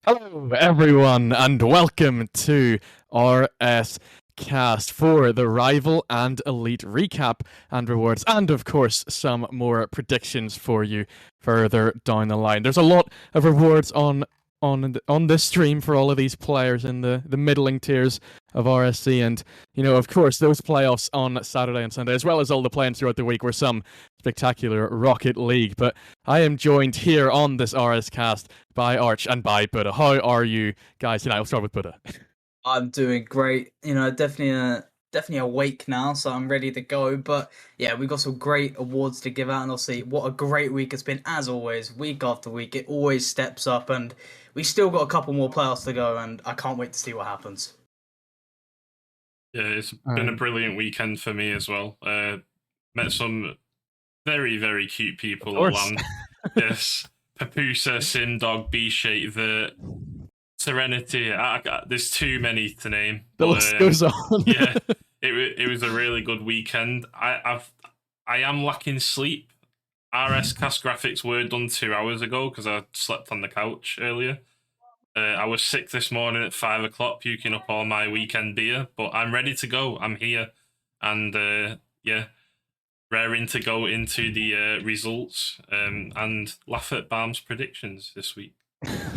Hello, everyone, and welcome to RSCast for the rival and elite recap and rewards, and of course, some more predictions for you further down the line. There's a lot of rewards on this stream for all of these players in the middling tiers of RSC, and of course, those playoffs on Saturday and Sunday, as well as all the play-ins throughout the week, were some spectacular Rocket League. But I am joined here on this RSCast by Arch and by Buddha. How are you guys tonight? I'll start with Buddha. I'm doing great. Definitely awake now, so I'm ready to go. But yeah, we've got some great awards to give out, and obviously, what a great week it's been as always. Week after week, it always steps up, and we still got a couple more playoffs to go, and I can't wait to see what happens. Yeah, it's been a brilliant weekend for me as well. Met some very, very cute people along. Yes, Papusa, Sindog, B-Shape, the Serenity. There's too many to name. The list goes on. Yeah, it was a really good weekend. I am lacking sleep. RSCast graphics were done 2 hours ago because I slept on the couch earlier. I was sick this morning at 5 o'clock, puking up all my weekend beer, but I'm ready to go. I'm here, and raring to go into the results and laugh at Barm's predictions this week. I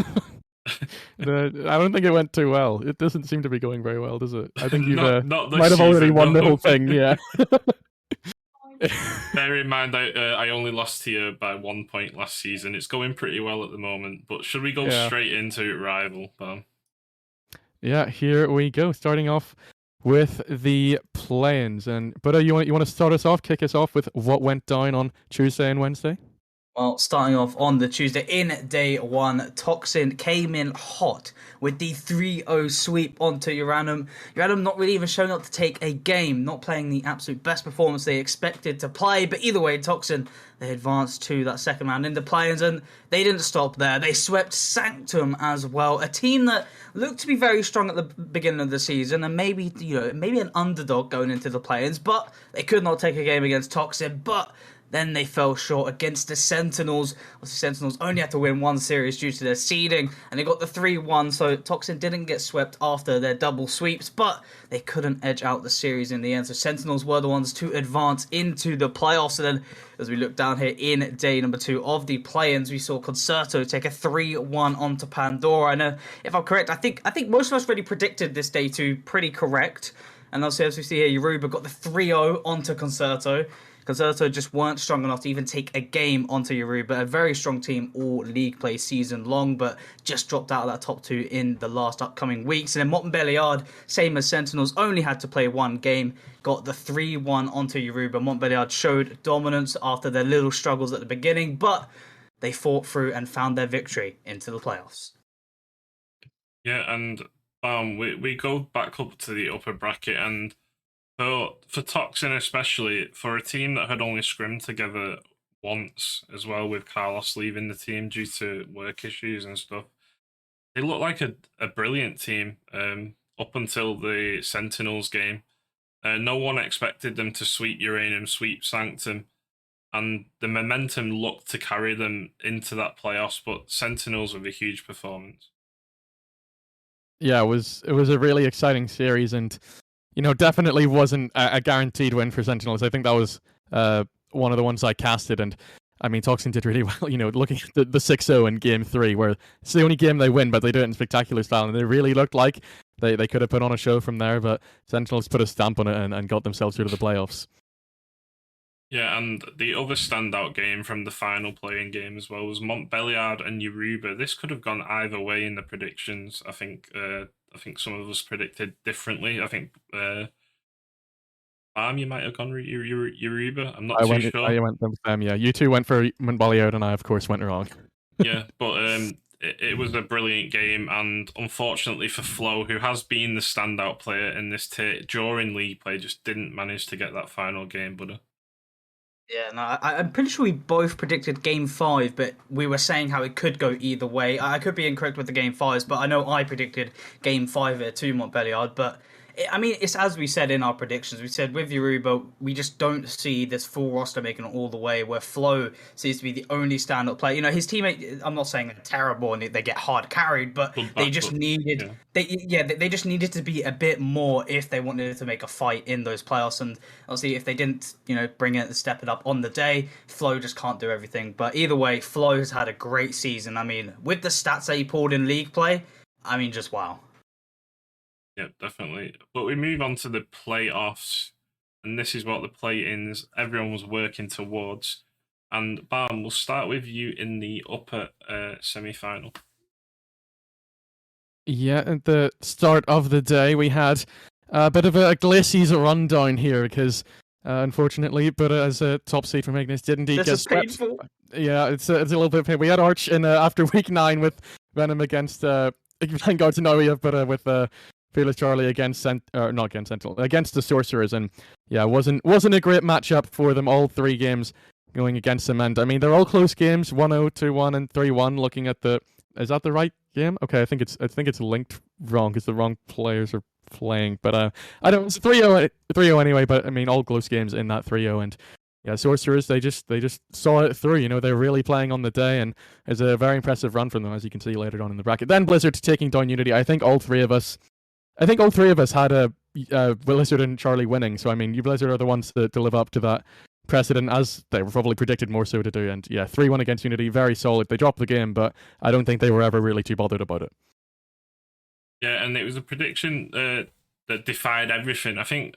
don't think it went too well. It doesn't seem to be going very well, does it? I think you not might have already won the whole thing, yeah. Bear in mind, I only lost here by 1 point last season. It's going pretty well at the moment, but should we go straight into rival, Barm? Yeah, here we go. Starting off with the play-ins. And Buddha, you want to start us off, kick us off with what went down on Tuesday and Wednesday? Well, starting off on the Tuesday, in day one, Toxin came in hot with the 3-0 sweep onto Uranum. Uranum not really even showing up to take a game, not playing the absolute best performance they expected to play. But either way, Toxin, they advanced to that second round in the play-ins, and they didn't stop there. They swept Sanctum as well, a team that looked to be very strong at the beginning of the season, and maybe an underdog going into the play-ins, but they could not take a game against Toxin. But then they fell short against the Sentinels. The Sentinels only had to win one series due to their seeding, and they got the 3-1, so Toxin didn't get swept after their double sweeps, but they couldn't edge out the series in the end, so Sentinels were the ones to advance into the playoffs. And then, as we look down here in day number 2 of the play-ins, we saw Concerto take a 3-1 onto Pandora. And if I'm correct, I think most of us already predicted this day 2 pretty correct, and also, as we see here, Yoruba got the 3-0 onto Concerto. Concerto just weren't strong enough to even take a game onto Yoruba, a very strong team all league play season long, but just dropped out of that top 2 in the last upcoming weeks. And then Montbéliard, same as Sentinels, only had to play one game, got the 3-1 onto Yoruba. Montbéliard showed dominance after their little struggles at the beginning, but they fought through and found their victory into the playoffs. Yeah, and we go back up to the upper bracket, and for Toxin especially, for a team that had only scrimmed together once as well, with Carlos leaving the team due to work issues and stuff, they looked like a brilliant team up until the Sentinels game. No one expected them to sweep Uranium, sweep Sanctum, and the momentum looked to carry them into that playoffs, but Sentinels with a huge performance. Yeah, it was a really exciting series, and definitely wasn't a guaranteed win for Sentinels. I think that was one of the ones I casted, and I mean, Toxin did really well, looking at the 6-0 in Game 3, where it's the only game they win, but they do it in spectacular style, and they really looked like they could have put on a show from there, but Sentinels put a stamp on it and got themselves through to the playoffs. Yeah, and the other standout game from the final playing game as well was Montbéliard and Yoruba. This could have gone either way in the predictions. I think some of us predicted differently. I think you might have gone Yoruba. I'm not too sure. I went with them, yeah. You two went for Montbéliard, and I, of course, went wrong. Yeah, but it was a brilliant game, and unfortunately for Flo, who has been the standout player in this tier during league play, just didn't manage to get that final game, Buddha. Yeah, no, I'm pretty sure we both predicted Game 5, but we were saying how it could go either way. I could be incorrect with the Game 5s, but I know I predicted Game 5 here to Montbéliard, but I mean, it's as we said in our predictions. We said with Yoruba, we just don't see this full roster making it all the way. Where Flo seems to be the only stand-up player. You know, his teammate. I'm not saying they're terrible and they get hard carried, but Good they just backup. needed. They just needed to be a bit more if they wanted to make a fight in those playoffs. And obviously, if they didn't, bring it and step it up on the day, Flo just can't do everything. But either way, Flo has had a great season. I mean, with the stats that he pulled in league play, I mean, just wow. Yeah, definitely. But we move on to the playoffs, and this is what the play-ins everyone was working towards. And Barm, we'll start with you in the upper semi-final. Yeah, at the start of the day, we had a bit of a Glaciers rundown here because, unfortunately, but as a top seed from Ignis did indeed get swept. Painful. Yeah, it's a little bit painful. We had Arch in after week 9 with Venom against Vanguard Tanoia, but with Fearless Charlie against not against Sentinel, against the Sorcerers, and yeah, wasn't a great matchup for them. All 3 games going against them, and I mean they're all close games: 1-0, 2-1, and 3-1. Looking at is that the right game? Okay, I think it's linked wrong because the wrong players are playing. But I don't. It's 3-0 anyway. But I mean all close games in that 3-0, and yeah, Sorcerers they just saw it through. They're really playing on the day, and it's a very impressive run from them, as you can see later on in the bracket. Then Blizzard taking down Unity. I think all three of us had a Blizzard and Charlie winning. So I mean, you Blizzard are the ones to live up to that precedent, as they were probably predicted more so to do. And yeah, 3-1 against Unity, very solid. They dropped the game, but I don't think they were ever really too bothered about it. Yeah, and it was a prediction that defied everything. I think,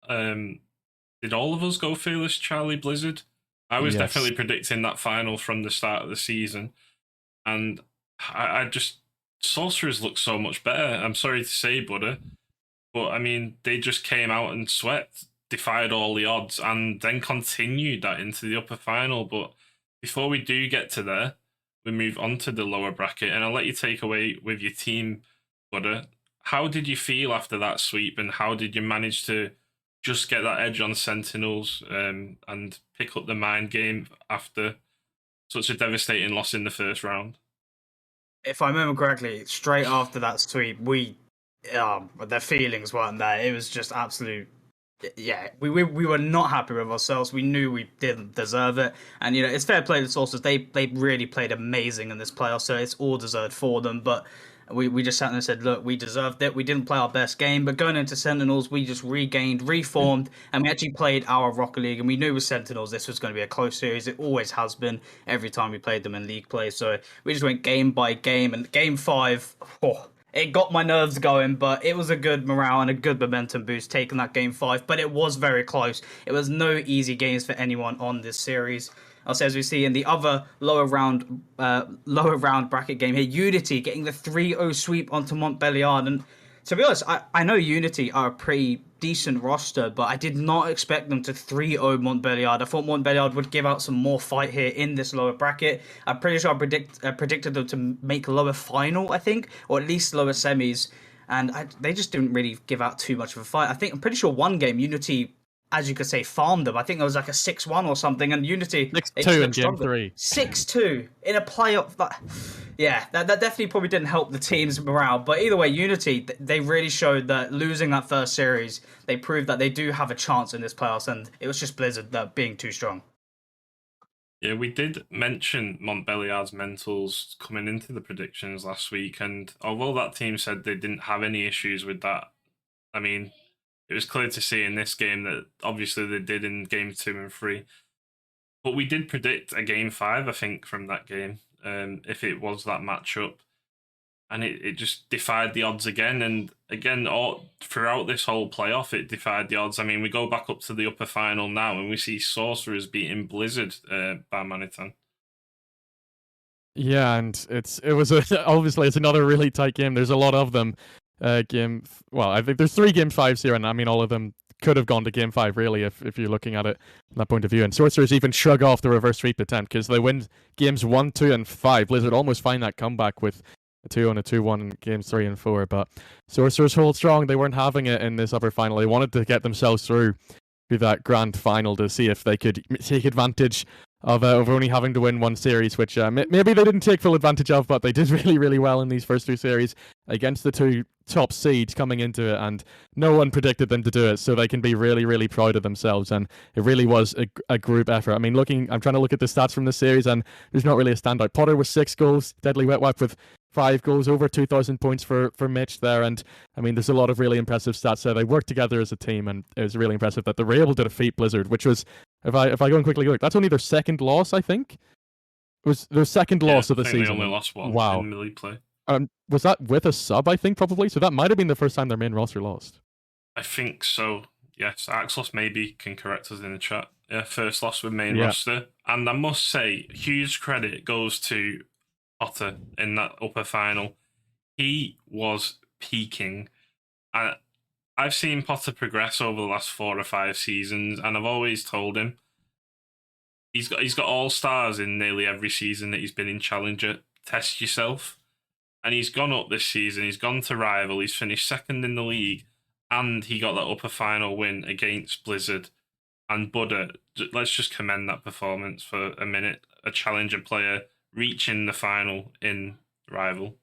did all of us go Fearless Charlie Blizzard? I was definitely predicting that final from the start of the season. And I just, Sorcerers look so much better. I'm sorry to say, Butter, but I mean, they just came out and swept, defied all the odds, and then continued that into the upper final. But before we do get to there, we move on to the lower bracket, and I'll let you take away with your team, Butter. How did you feel after that sweep, and how did you manage to just get that edge on Sentinels and pick up the mind game after such a devastating loss in the first round? If I remember correctly, straight after that sweep, their feelings weren't there. It was just absolute. Yeah, we were not happy with ourselves. We knew we didn't deserve it, and it's fair play to the Sources. They really played amazing in this playoff, so it's all deserved for them. But we just sat there and said, look, we deserved it. We didn't play our best game, but going into Sentinels, we just reformed, and we actually played our Rocket League, and we knew with Sentinels this was going to be a close series. It always has been every time we played them in league play. So we just went game by game, and game 5, it got my nerves going, but it was a good morale and a good momentum boost taking that game 5, but it was very close. It was no easy games for anyone on this series. Also, as we see in the other lower round bracket game here, Unity getting the 3-0 sweep onto Montbéliard. And to be honest, I know Unity are a pretty decent roster, but I did not expect them to 3-0 Montbéliard. I thought Montbéliard would give out some more fight here in this lower bracket. I'm pretty sure I predicted them to make lower final, I think, or at least lower semis. And they just didn't really give out too much of a fight. I'm pretty sure one game, Unity, as you could say, farmed them. I think it was like a 6-1 or something, and Unity 6-2 in game 3. 6-2 in a playoff. Yeah, that definitely probably didn't help the team's morale. But either way, Unity, they really showed that losing that first series, they proved that they do have a chance in this playoffs, and it was just Blizzard that being too strong. Yeah, we did mention Montbéliard's mentals coming into the predictions last week, and although that team said they didn't have any issues with that, I mean, it was clear to see in this game that obviously they did in game 2 and 3. But we did predict a game 5, I think, from that game, if it was that matchup. And it just defied the odds again. And again, throughout this whole playoff, it defied the odds. I mean, we go back up to the upper final now and we see Sorcerers beating Blizzard Barmanitan. Yeah, and obviously it's another really tight game. There's a lot of them. I think there's 3 game 5s here, and I mean all of them could have gone to game 5 really if you're looking at it from that point of view. And Sorcerers even shrug off the reverse sweep attempt because they win games 1, 2, and 5. Blizzard almost find that comeback with a 2 and a 2-1 in games 3 and 4, but Sorcerers hold strong. They weren't having it in this upper final. They wanted to get themselves through that grand final to see if they could take advantage of only having to win one series, which maybe they didn't take full advantage of, but they did really, really well in these first two series against the two top seeds coming into it, and no one predicted them to do it, so they can be really, really proud of themselves, and it really was a group effort. I mean, I'm trying to look at the stats from the series, and there's not really a standout. Potter with 6 goals, Deadly Wet Wipe with 5 goals, over 2,000 points for Mitch there, and I mean, there's a lot of really impressive stats there. They worked together as a team, and it was really impressive that they were able to defeat Blizzard, which was, if I go and quickly look, that's only their second loss, I think. It was their second loss of the season. They only lost one in melee play. Was that with a sub, I think, probably? So that might have been the first time their main roster lost. I think so, yes. Axlos maybe can correct us in the chat. Yeah, first loss with main roster. And I must say, huge credit goes to Potter in that upper final. He was peaking. I've seen Potter progress over the last 4 or 5 seasons, and I've always told him he's got all-stars in nearly every season that he's been in Challenger. Test yourself. And he's gone up this season. He's gone to Rival. He's finished second in the league. And he got that upper final win against Blizzard. And Buddha, let's just commend that performance for a minute. A Challenger player reaching the final in Rival.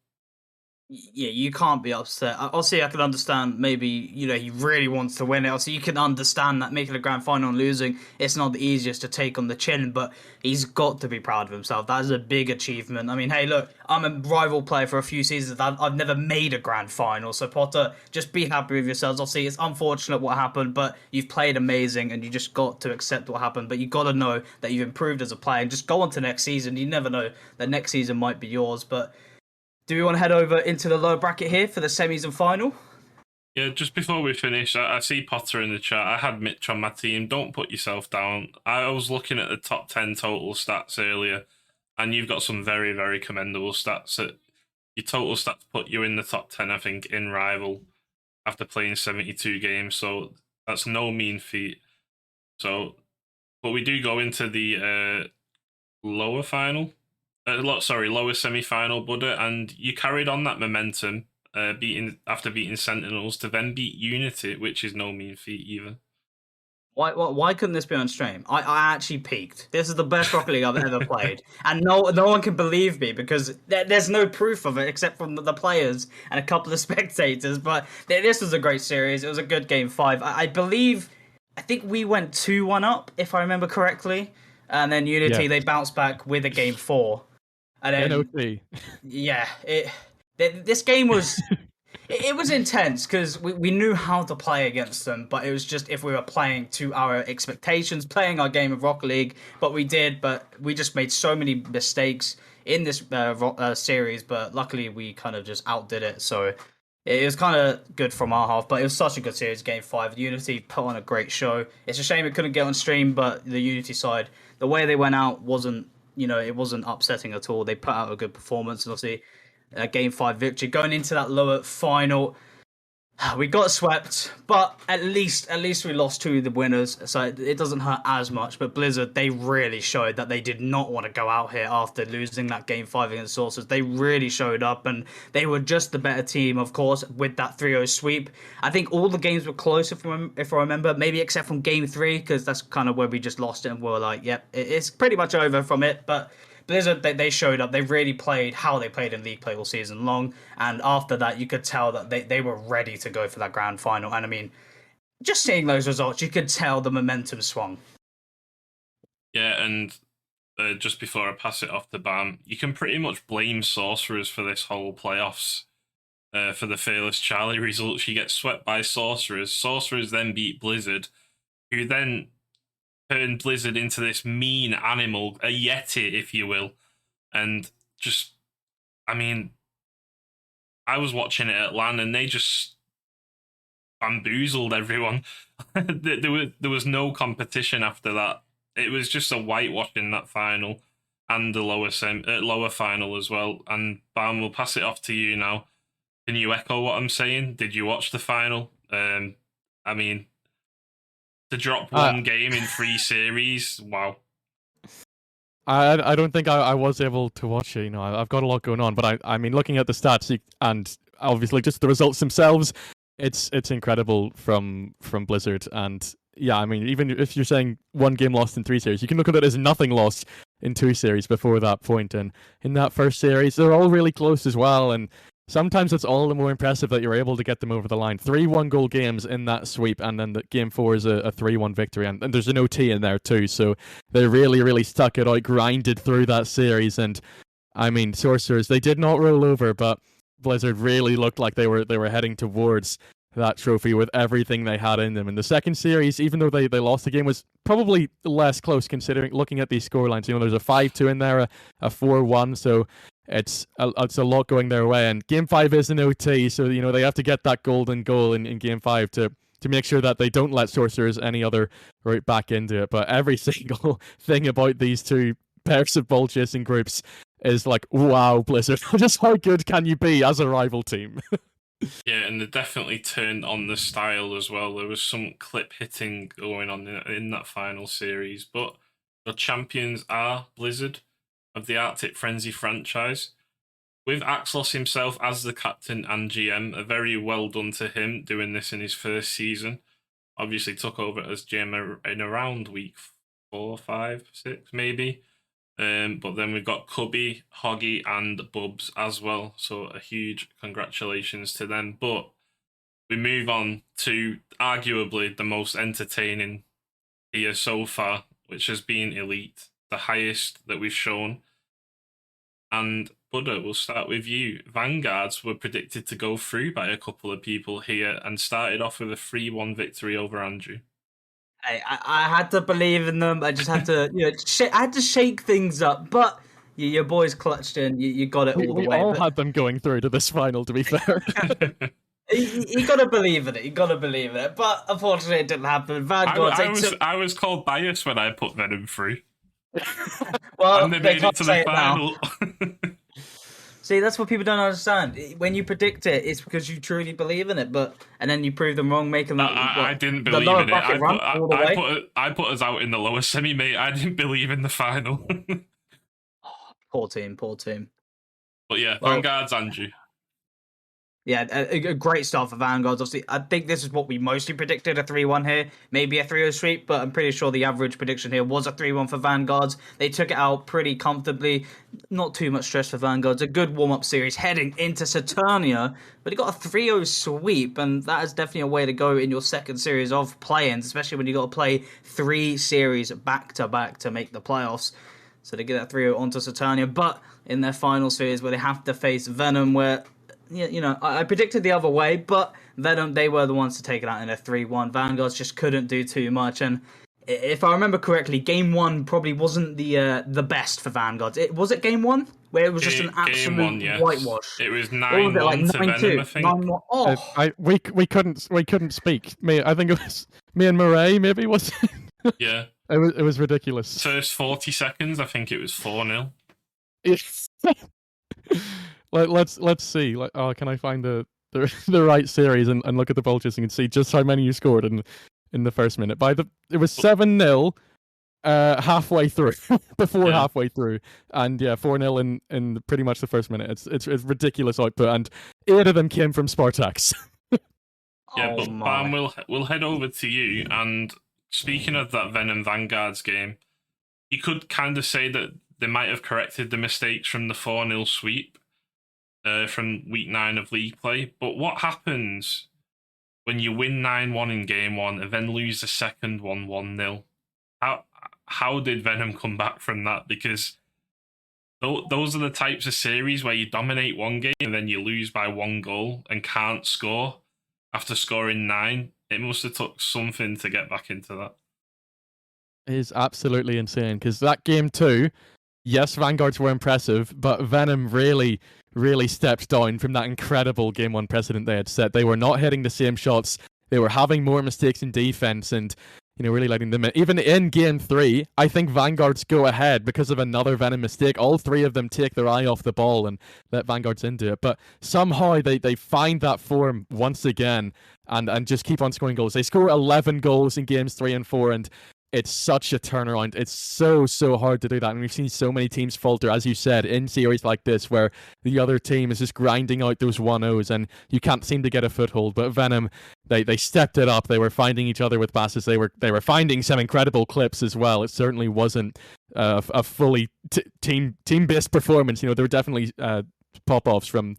Yeah, you can't be upset. Obviously, I can understand maybe, he really wants to win it. Also, you can understand that making a grand final and losing, it's not the easiest to take on the chin, but he's got to be proud of himself. That is a big achievement. I mean, hey, look, I'm a Rival player for a few seasons. I've never made a grand final, so Potter, just be happy with yourselves. Obviously, it's unfortunate what happened, but you've played amazing, and you just got to accept what happened, but you got to know that you've improved as a player, and just go on to next season. You never know that next season might be yours, but do we want to head over into the lower bracket here for the semis and final? Yeah, just before we finish, I see Potter in the chat. I had Mitch on my team. Don't put yourself down. I was looking at the top 10 total stats earlier, and you've got some very, very commendable stats. Your total stats put you in the top 10, I think, in Rival after playing 72 games, so that's no mean feat. But we do go into the lower final. Lower semi-final, Buddha, and you carried on that momentum, after beating Sentinels to then beat Unity, which is no mean feat either. Why couldn't this be on stream? I actually peaked. This is the best Rocket League I've ever played, and no one can believe me because there's no proof of it except from the players and a couple of spectators. But this was a great series. It was a good game 5. I think we went 2-1 up if I remember correctly, and then Unity they bounced back with a game 4. And then, this game was it was intense because we knew how to play against them, but it was just if we were playing to our expectations, playing our game of Rocket League, but we just made so many mistakes in this series, but luckily we kind of just outdid it, so it was kind of good from our half, but it was such a good series, Game 5. Unity put on a great show. It's a shame it couldn't get on stream, but the Unity side, the way they went out wasn't, it wasn't upsetting at all. They put out a good performance, and obviously a Game 5 victory. Going into that lower final, we got swept, but at least we lost to the winners, so it doesn't hurt as much. But Blizzard, they really showed that they did not want to go out here after losing that Game 5 against Sorcerers. They really showed up, and they were just the better team, of course, with that 3-0 sweep. I think all the games were close, if I remember, maybe except from Game 3, because that's kind of where we just lost it, and we were like, yep, it's pretty much over from it, but Blizzard, they showed up. They really played how they played in League play all season long. And after that, you could tell that they were ready to go for that grand final. And I mean, just seeing those results, you could tell the momentum swung. Yeah, and just before I pass it off to Bam, you can pretty much blame Sorcerers for this whole playoffs. For the Fearless Charlie results, you get swept by Sorcerers. Sorcerers then beat Blizzard, who then turned Blizzard into this mean animal, a yeti, if you will. And just, I mean, I was watching it at LAN and they just bamboozled everyone. There was no competition after that. It was just a whitewash in that final and the lower final as well. And Bam, we'll pass it off to you now. Can you echo what I'm saying? Did you watch the final? I mean, to drop one game in 3 series, wow. I don't think I was able to watch it. I've got a lot going on, but I mean, looking at the stats and obviously just the results themselves, it's incredible from Blizzard, and yeah, I mean, even if you're saying one game lost in 3 series, you can look at it as nothing lost in 2 series before that point. And in that first series, they're all really close as well. And sometimes it's all the more impressive that you're able to get them over the line. 3 1-goal games in that sweep, and then the game 4 is a 3-1 victory. And there's an OT in there too. So they really, really stuck it out, grinded through that series. And I mean, Sorcerers, they did not roll over, but Blizzard really looked like they were heading towards that trophy with everything they had in them. And the second series, even though they lost the game, was probably less close considering looking at these scorelines. You know, there's a 5-2 in there, a 4-1, so it's a lot going their way. And game 5 is an OT, so you know they have to get that golden goal in game 5 to make sure that they don't let Sorcerers any other route back into it. But every single thing about these two pairs of ball chasing groups is like, wow, Blizzard, just how good can you be as a rival team? Yeah, and they definitely turned on the style as well. There was some clip hitting going on in that final series, but the champions are Blizzard of the Arctic Frenzy franchise. With Axlos himself as the captain and GM, a very well done to him doing this in his first season. Obviously took over as GM in around week 4, 5, 6 maybe. But then we've got Cubby, Hoggy, and Bubs as well. So a huge congratulations to them. But we move on to arguably the most entertaining here so far, which has been Elite, the highest that we've shown. And Buddha, we'll start with you. Vanguards were predicted to go through by a couple of people here and started off with a 3-1 victory over Andrew. Hey, I had to believe in them. I just had to, I had to shake things up. But your boys clutched in. You got it all the way. We all had them going through to this final, to be fair. You got to believe in it. You got to believe in it. But unfortunately, it didn't happen. Vanguard. I was called biased when I put Venom through. Well, and they made it to the final. See, that's what people don't understand. When you predict it, it's because you truly believe in it, and then you prove them wrong, making that. I didn't believe in it. I put us out in the lower semi, mate. I didn't believe in the final. Poor team. But yeah, Vanguard's Andrew. Yeah, a great start for Vanguards. Obviously, I think this is what we mostly predicted, a 3-1 here. Maybe a 3-0 sweep, but I'm pretty sure the average prediction here was a 3-1 for Vanguards. They took it out pretty comfortably. Not too much stress for Vanguards. A good warm-up series heading into Saturnia, but it got a 3-0 sweep, and that is definitely a way to go in your second series of play-ins, especially when you got to play 3 series back-to-back to make the playoffs. So they get that 3-0 onto Saturnia, but in their final series where they have to face Venom, where... I predicted the other way, but Venom, they were the ones to take it out in a 3-1. Vanguards just couldn't do too much, and if I remember correctly, Game 1 probably wasn't the best for Vanguards. Was it Game 1? Where it was just an absolute whitewash? It was 9-1 to Venom, I think. 9-1. Oh. We couldn't speak. I think it was me and Murray, maybe, was it? Yeah. It was ridiculous. First 40 seconds, I think it was 4-0. Let's see. Can I find the right series and look at the ball chasing and see just how many you scored in the first minute? It was 7-0 halfway through, halfway through, and 4-0 in pretty much the first minute. It's ridiculous output, and 8 of them came from Spartax. Yeah, but Bam, we'll head over to you. And speaking of that Venom Vanguards game, you could kind of say that they might have corrected the mistakes from the 4-0 sweep. From week 9 of league play. But what happens when you win 9-1 in game 1 and then lose the second one 1-0? How did Venom come back from that? Because those are the types of series where you dominate one game and then you lose by 1 goal and can't score after scoring 9. It must have took something to get back into that. It is absolutely insane, because that game 2, yes, Vanguards were impressive, but Venom really stepped down from that incredible Game 1 precedent they had set. They were not hitting the same shots. They were having more mistakes in defense and, really letting them in. Even in Game 3, I think Vanguards go ahead because of another Venom mistake. All 3 of them take their eye off the ball and let Vanguards into it. But somehow they find that form once again and just keep on scoring goals. They score 11 goals in Games 3 and 4, and it's such a turnaround. It's so hard to do that, and we've seen so many teams falter, as you said, in series like this, where the other team is just grinding out those 1-0s, and you can't seem to get a foothold. But Venom, they stepped it up. They were finding each other with passes. They were finding some incredible clips as well. It certainly wasn't a fully team based performance. There were definitely pop offs from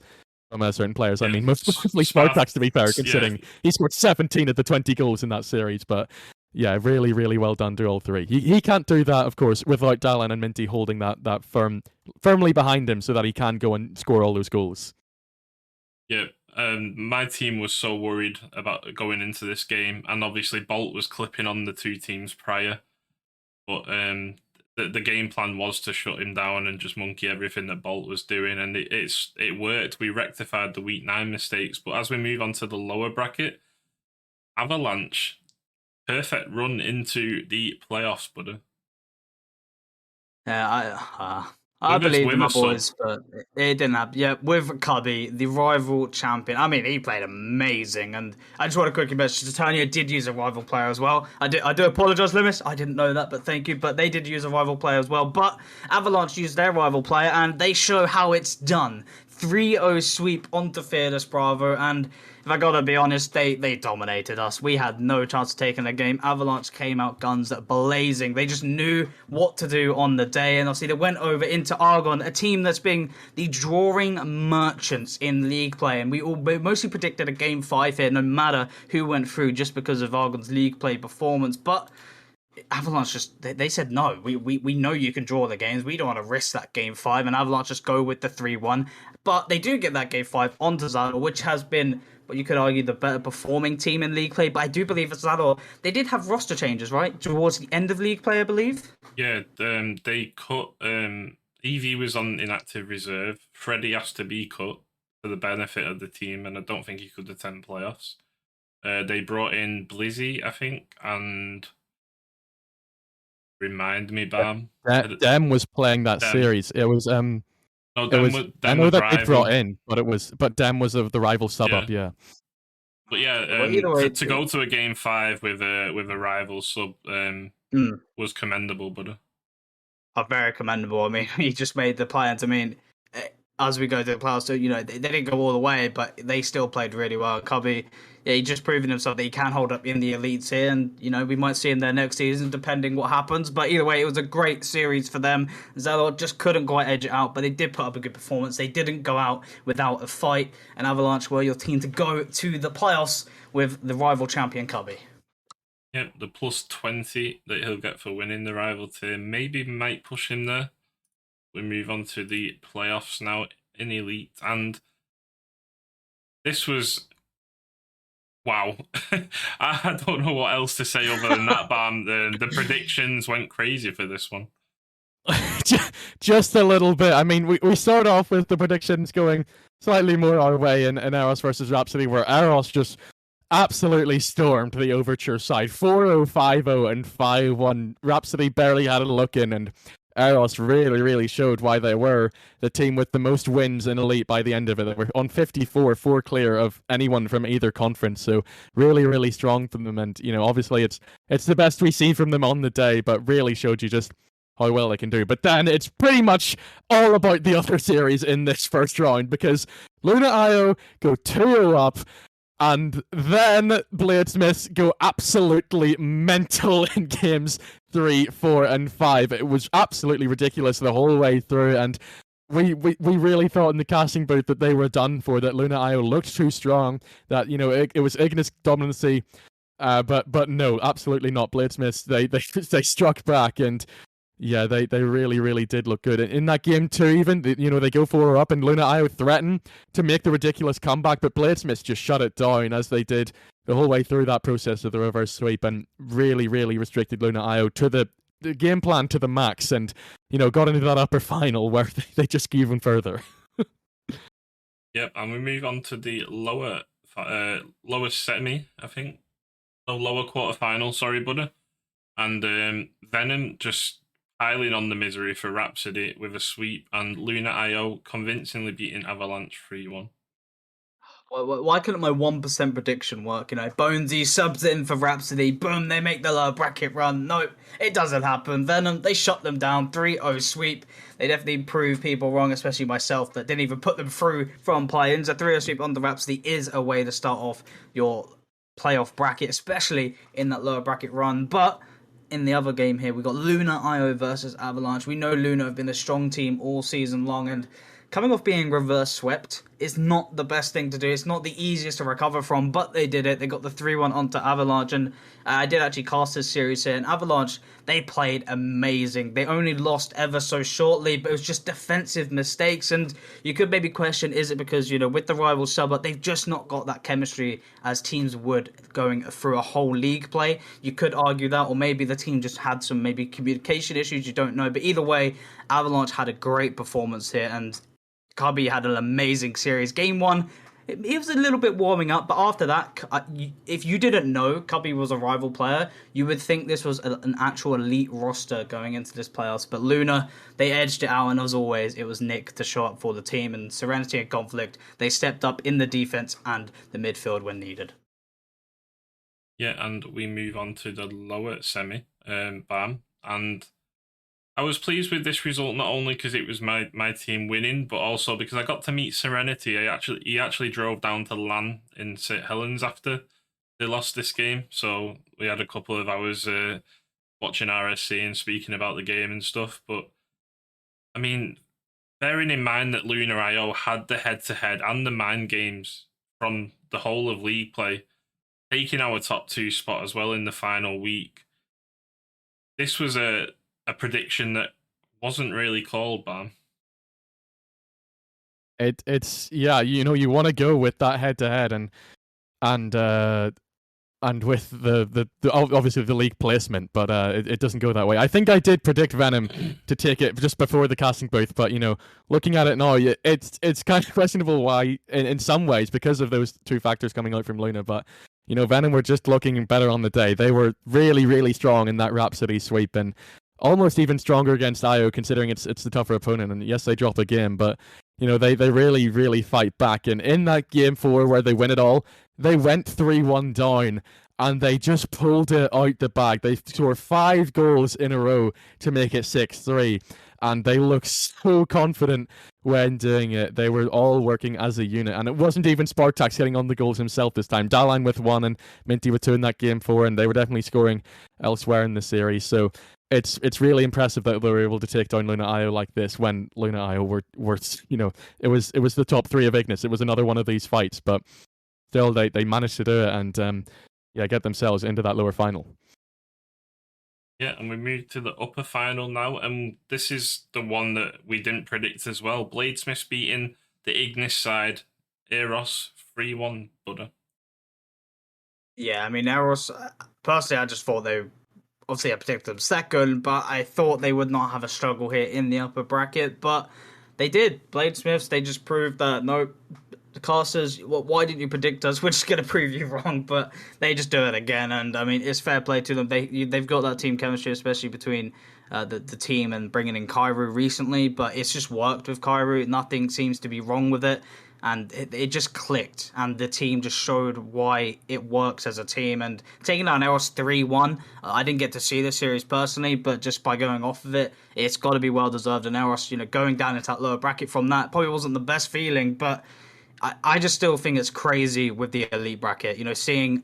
certain players. Yeah. I mean, mostly Spartax, to be fair, considering he scored 17 of the 20 goals in that series. But yeah, really, really well done to all three. He can't do that, of course, without Dallin and Minty holding that firmly behind him so that he can go and score all those goals. Yeah, my team was so worried about going into this game, and obviously Bolt was clipping on the two teams prior, but the game plan was to shut him down and just monkey everything that Bolt was doing, and it worked. We rectified the week 9 mistakes, but as we move on to the lower bracket, Avalanche, perfect run into the playoffs, buddy. Yeah, I believe in my boys, but it didn't happen. Yeah, with Cubby, the rival champion. I mean, he played amazing, and I just want to quickly mention Titania did use a rival player as well. I do apologise, Loomis. I didn't know that, but thank you. But they did use a rival player as well. But Avalanche used their rival player, and they show how it's done. 3-0 sweep onto Fearless Bravo, and if I gotta be honest, they dominated us. We had no chance of taking the game. Avalanche came out guns blazing. They just knew what to do on the day, and obviously they went over into Argon, a team that's been the drawing merchants in league play, and we mostly predicted a game 5 here, no matter who went through, just because of Argon's league play performance. But Avalanche just, they said no. We know you can draw the games. We don't want to risk that game 5, and Avalanche just go with the 3-1. But they do get that game 5 onto Zador, which has been, what you could argue, the better performing team in league play. But I do believe it's Zador. They did have roster changes, right? Towards the end of league play, I believe. Yeah, they cut. Evie was on inactive reserve. Freddie has to be cut for the benefit of the team, and I don't think he could attend playoffs. They brought in Blizzy, I think, and remind me, Bam. Dem was playing that series. It was No, I know that they brought in, but Dem was of the rival sub up, yeah. But yeah, to go to a game 5 with a rival sub was commendable, but very commendable. I mean, he just made the plans. I mean, as we go to the playoffs, so, they didn't go all the way, but they still played really well. Cubby, yeah, he just proven himself that he can hold up in the elites here, and we might see him there next season, depending what happens. But either way, it was a great series for them. Zador just couldn't quite edge it out, but they did put up a good performance. They didn't go out without a fight, and Avalanche were your team to go to the playoffs with the rival champion Cubby. Yeah, the plus 20 that he'll get for winning the rival team maybe might push him there. We move on to the playoffs now in Elite, and this was wow. I don't know what else to say other than that, Bam. The predictions went crazy for this one. Just a little bit. I mean, we start off with the predictions going slightly more our way in Eros versus Rhapsody, where Eros just absolutely stormed the Overture side. 4-0, 5-0, and 5-1. Rhapsody barely had a look in, and Eros really, really showed why they were the team with the most wins in Elite by the end of it. They were on 54, 4 clear of anyone from either conference. So really, really strong from them. And, obviously it's the best we see from them on the day, but really showed you just how well they can do. But then it's pretty much all about the other series in this first round, because Luna IO go 2-0 up, and then Bladesmiths go absolutely mental in games 3, 4, and 5. It was absolutely ridiculous the whole way through, and we really thought in the casting booth that they were done for, that Luna IO looked too strong, that, it was Ignis dominancy, but no, absolutely not. Bladesmiths, they struck back, and yeah, they really, really did look good. In that game too, even, they go 4 up, and Luna IO threatened to make the ridiculous comeback, but Bladesmiths just shut it down, as they did the whole way through that process of the reverse sweep, and really, really restricted Luna IO to the game plan to the max, and, got into that upper final where they just go even further. Yep, and we move on to the lower semi, I think. No, lower quarterfinal, sorry, buddy. And Venom just piling on the misery for Rhapsody with a sweep, and Luna IO convincingly beating Avalanche 3-1. Why couldn't my 1% prediction work? Bonesy subs in for Rhapsody. Boom, they make the lower bracket run. Nope, it doesn't happen. Venom, they shut them down. 3-0 sweep. They definitely proved people wrong, especially myself, that didn't even put them through from play-ins. A 3-0 sweep on the Rhapsody is a way to start off your playoff bracket, especially in that lower bracket run. But in the other game here, we got Luna IO versus Avalanche. We know Luna have been a strong team all season long, and coming off being reverse swept is not the best thing to do. It's not the easiest to recover from, but they did it. They got the 3-1 onto Avalanche, and I did actually cast this series here, and Avalanche, they played amazing. They only lost ever so shortly, but it was just defensive mistakes, and you could maybe question, is it because, with the rival sub, but they've just not got that chemistry as teams would going through a whole league play. You could argue that, or maybe the team just had some maybe communication issues, you don't know, but either way, Avalanche had a great performance here, and Cubby had an amazing series. Game 1, it was a little bit warming up, but after that, if you didn't know Cubby was a rival player, you would think this was an actual elite roster going into this playoffs. But Luna, they edged it out, and as always, it was Nick to show up for the team. And Serenity and Conflict, they stepped up in the defense and the midfield when needed. Yeah, and we move on to the lower semi, BAM, and I was pleased with this result, not only because it was my team winning, but also because I got to meet Serenity. He actually drove down to LAN in St. Helens after they lost this game, so we had a couple of hours watching RSC and speaking about the game and stuff. But I mean, bearing in mind that Luna IO had the head-to-head and the mind games from the whole of league play, taking our top 2 spot as well in the final week, this was a prediction that wasn't really called, Bam. It's you want to go with that head to head and with the obviously the league placement, but it doesn't go that way. I think I did predict Venom to take it just before the casting booth, but looking at it now, it's kind of questionable why in some ways because of those 2 factors coming out from Luna, but Venom were just looking better on the day. They were really, really strong in that Rhapsody sweep, and almost even stronger against IO, considering it's the tougher opponent. And yes, they drop a game, but they really, really fight back. And in that game 4 where they win it all, they went 3-1 down, and they just pulled it out the bag. They scored 5 goals in a row to make it 6-3, and they looked so confident when doing it. They were all working as a unit, and it wasn't even Spartax getting on the goals himself this time. Daline with 1 and Minty with 2 in that game 4, and they were definitely scoring elsewhere in the series. So it's really impressive that they were able to take down Luna IO like this when Luna IO were it was the top 3 of Ignis. It was another one of these fights, but still they managed to do it and get themselves into that lower final. Yeah, and we move to the upper final now, and this is the one that we didn't predict as well. Bladesmiths beating the Ignis side, Eros 3-1, Buddha. Yeah, I mean, Eros, personally, I just thought obviously I predicted them second, but I thought they would not have a struggle here in the upper bracket, but they did. Bladesmiths, they just proved that, no, the casters, why didn't you predict us? We're just going to prove you wrong, but they just do it again, and I mean, it's fair play to them. They've got that team chemistry, especially between the team and bringing in Kairu recently, but it's just worked with Kairu. Nothing seems to be wrong with it, and it just clicked, and the team just showed why it works as a team. And taking down Eros 3-1, I didn't get to see this series personally, but just by going off of it, it's got to be well deserved. And Eros, going down into that lower bracket from that probably wasn't the best feeling, but I just still think it's crazy with the elite bracket. Seeing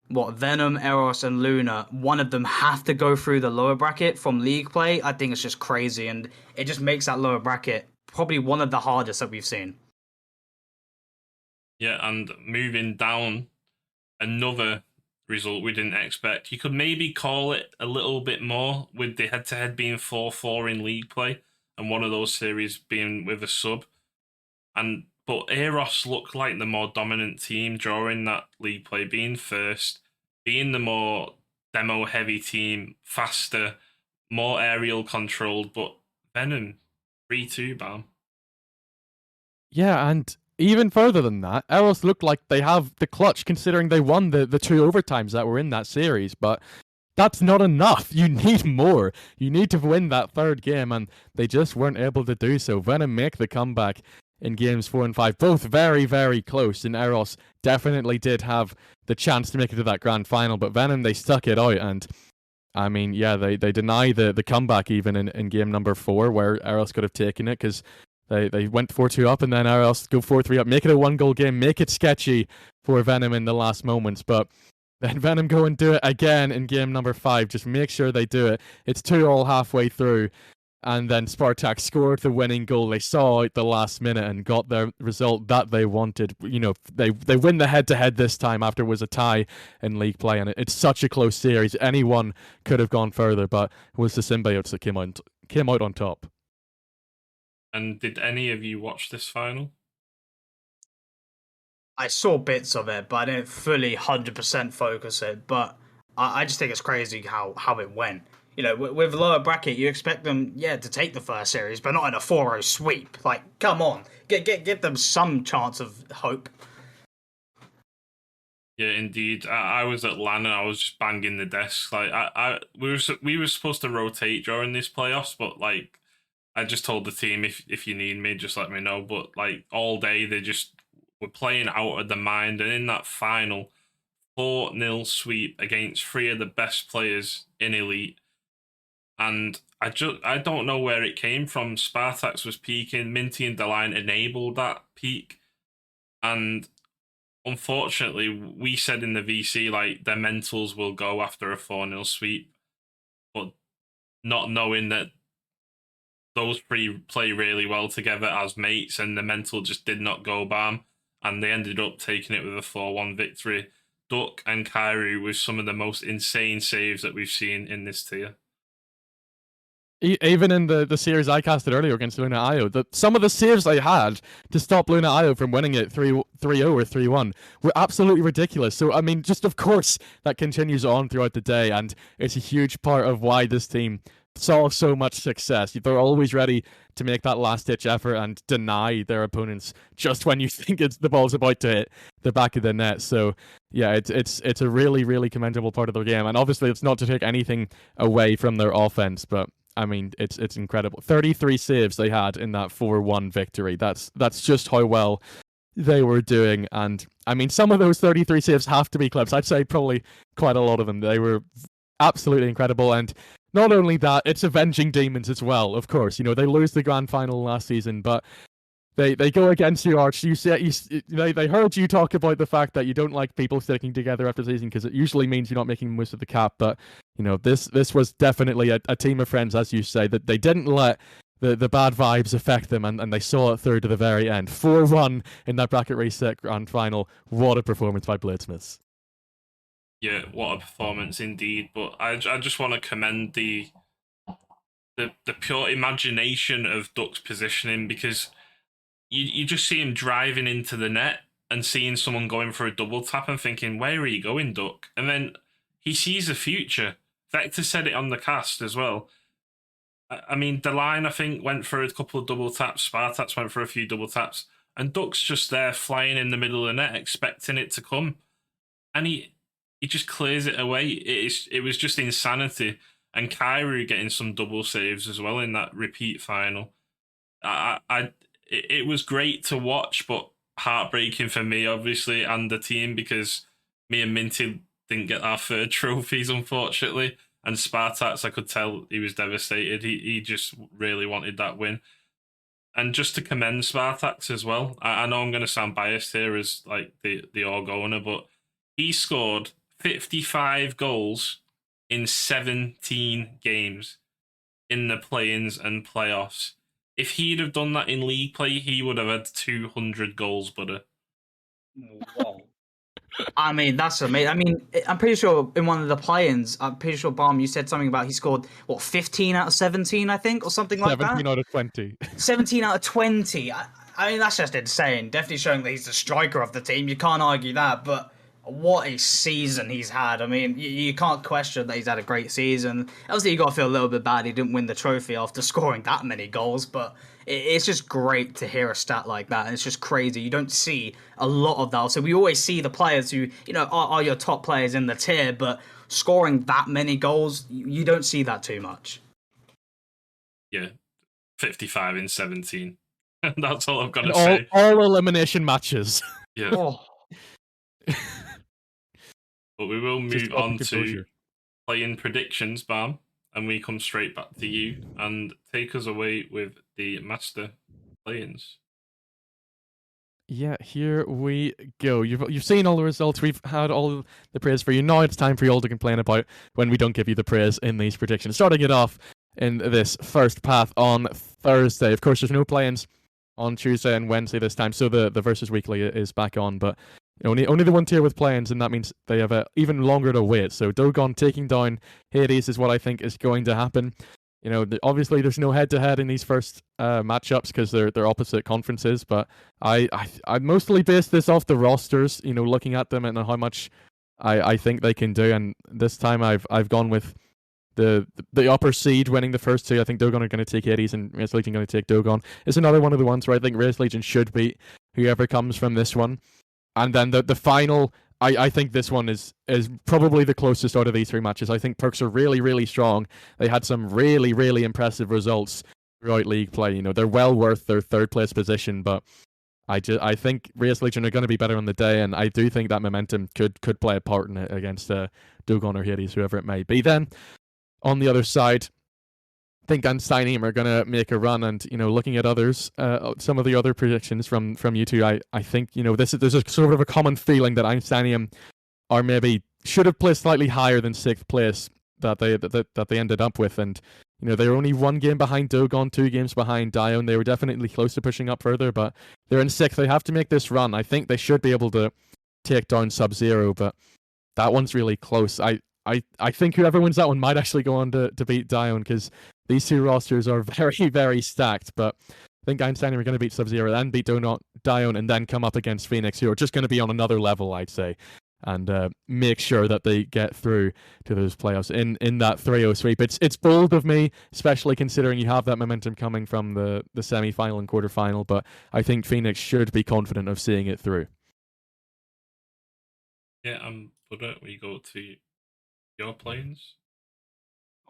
what Venom, Eros, and Luna, one of them have to go through the lower bracket from league play. I think it's just crazy, and it just makes that lower bracket probably one of the hardest that we've seen. Yeah, and moving down, another result we didn't expect. You could maybe call it a little bit more with the head-to-head being 4-4 in league play, and one of those series being with a sub. But Eros looked like the more dominant team during that league play, being first, being the more demo-heavy team, faster, more aerial controlled, but Venom, 3-2, Bam. Yeah, and even further than that, Eros looked like they have the clutch, considering they won the 2 overtimes that were in that series, but that's not enough. You need more. You need to win that 3rd game, and they just weren't able to do so. Venom make the comeback in games 4 and 5, both very, very close. And Eros definitely did have the chance to make it to that grand final, but Venom, they stuck it out. And I mean, yeah, they deny the comeback even in game number 4, where Eros could have taken it, because they went 4-2 up, and then Eros go 4-3 up, make it a 1-goal game, make it sketchy for Venom in the last moments. But then Venom go and do it again in game number 5. Just make sure they do it. It's 2-2 halfway through. And then Spartak scored the winning goal. They saw at the last minute and got the result that they wanted. You know, they win the head-to-head this time after it was a tie in league play. And it's such a close series. Anyone could have gone further, but it was the Symbiotes that came out on top. And did any of you watch this final? I saw bits of it, but I didn't fully 100% focus it. But I just think it's crazy how it went. You know, with lower bracket, you expect them, to take the first series, but not in a 4-0 sweep. Like, come on, give them some chance of hope. Yeah, indeed. I was at LAN and I was just banging the desk. Like, we were supposed to rotate during this playoffs, but like, I just told the team, if you need me, just let me know. But like, all day they just were playing out of the mind, and in that final 4-0 sweep against 3 of the best players in Elite. And I don't know where it came from. Spartax was peaking. Minty and Deline enabled that peak. And unfortunately, we said in the VC, like, their mentals will go after a 4-0 sweep. But not knowing that those 3 play really well together as mates, and the mental just did not go bam. And they ended up taking it with a 4-1 victory. Duck and Kairu with some of the most insane saves that we've seen in this tier. Even in the series I casted earlier against Luna Io, some of the saves they had to stop Luna Io from winning it 3-0 or 3-1 were absolutely ridiculous. So, I mean, just of course, that continues on throughout the day, and it's a huge part of why this team saw so much success. They're always ready to make that last-ditch effort and deny their opponents just when you think the ball's about to hit the back of the net. So, yeah, it's a really, really commendable part of their game. And obviously, it's not to take anything away from their offense, but I mean, it's incredible. 33 saves they had in that 4-1 victory. That's just how well they were doing. And I mean, some of those 33 saves have to be clips. I'd say probably quite a lot of them. They were absolutely incredible. And not only that, it's avenging demons as well, of course. You know, they lose the grand final last season, but they go against you, Arch. They heard you talk about the fact that you don't like people sticking together after the season because it usually means you're not making the most of the cap. But you know, this was definitely a team of friends, as you say, that they didn't let the bad vibes affect them, and they saw it through to the very end. 4-1 in that bracket reset grand final. What a performance by Bladesmiths. Yeah, what a performance indeed. But I just want to commend the pure imagination of Duck's positioning, because you just see him driving into the net and seeing someone going for a double tap and thinking, where are you going, Duck? And then he sees the future. Vector said it on the cast as well. I mean, Deline, I think, went for a couple of double taps. Spartax went for a few double taps. And Duck's just there flying in the middle of the net, expecting it to come. And he just clears it away. It was just insanity. And Kairu getting some double saves as well in that repeat final. It was great to watch, but heartbreaking for me, obviously, and the team, because me and Minty didn't get our 3rd trophies, unfortunately. And Spartax, I could tell he was devastated. He just really wanted that win. And just to commend Spartax as well. I know I'm going to sound biased here as like the org owner, but he scored 55 goals in 17 games in the play-ins and playoffs. If he'd have done that in league play, he would have had 200 goals, butter. Whoa. I mean, that's amazing. I mean, I'm pretty sure in one of the play-ins, I'm pretty sure, Barm, you said something about he scored, 15 out of 17, I think, or something like that? 17 out of 20. 17 out of 20. I mean, that's just insane. Definitely showing that he's the striker of the team. You can't argue that, but what a season he's had. I mean, you can't question that he's had a great season. Obviously, you got to feel a little bit bad he didn't win the trophy after scoring that many goals, but it's just great to hear a stat like that, and it's just crazy. You don't see a lot of that. So we always see the players who, you know, are your top players in the tier, but scoring that many goals, you don't see that too much. Yeah, 55 in 17. That's all I've got to all, say. all elimination matches. Yeah. Oh, But we will Just move keep on to composure. playing predictions, Bam, and we come straight back to you and take us away with the master play-ins. Yeah, here we go. You've seen all the results. We've had all the praise for you. Now it's time for you all to complain about when we don't give you the praise in these predictions. Starting it off in this first path on Thursday. Of course, there's no play-ins on Tuesday and Wednesday this time, so the Versus Weekly is back on, but only the one tier with play-ins, and that means they have even longer to wait. So Dogon taking down Hades is what I think is going to happen. Obviously there's no head-to-head in these first matchups because they're opposite conferences, but I mostly base this off the rosters, looking at them and how much I think they can do, and this time I've gone with the upper seed winning the first two. I think Dogon are going to take Hades and Race Legion going to take Dogon. It's another one of the ones where I think Race Legion should beat whoever comes from this one. And then the final, I think this one is probably the closest out of these three matches. I think Perks are really, really strong. They had some really, really impressive results throughout league play. They're well worth their third place position, but I think Race Legion are going to be better on the day, and I do think that momentum could play a part in it against Dogon or Hades, whoever it may be. Then, on the other side, I think Einsteinium are going to make a run, and looking at others, some of the other predictions from you two, I think there's a sort of a common feeling that Einsteinium are maybe should have placed slightly higher than sixth place that they ended up with, and they're only one game behind Dogon, 2 games behind Dione. They were definitely close to pushing up further, but they're in sixth. They have to make this run. I think they should be able to take down Sub-Zero, but that one's really close. I think whoever wins that one might actually go on to beat Dione, because these two rosters are very, very stacked, but I think Einstein are going to beat Sub-Zero, then beat Dione, and then come up against Phoenix, who are just going to be on another level, I'd say, and make sure that they get through to those playoffs in that 3-0 sweep. It's bold of me, especially considering you have that momentum coming from the semi-final and quarter-final, but I think Phoenix should be confident of seeing it through. Yeah, Buddha, we go to your planes.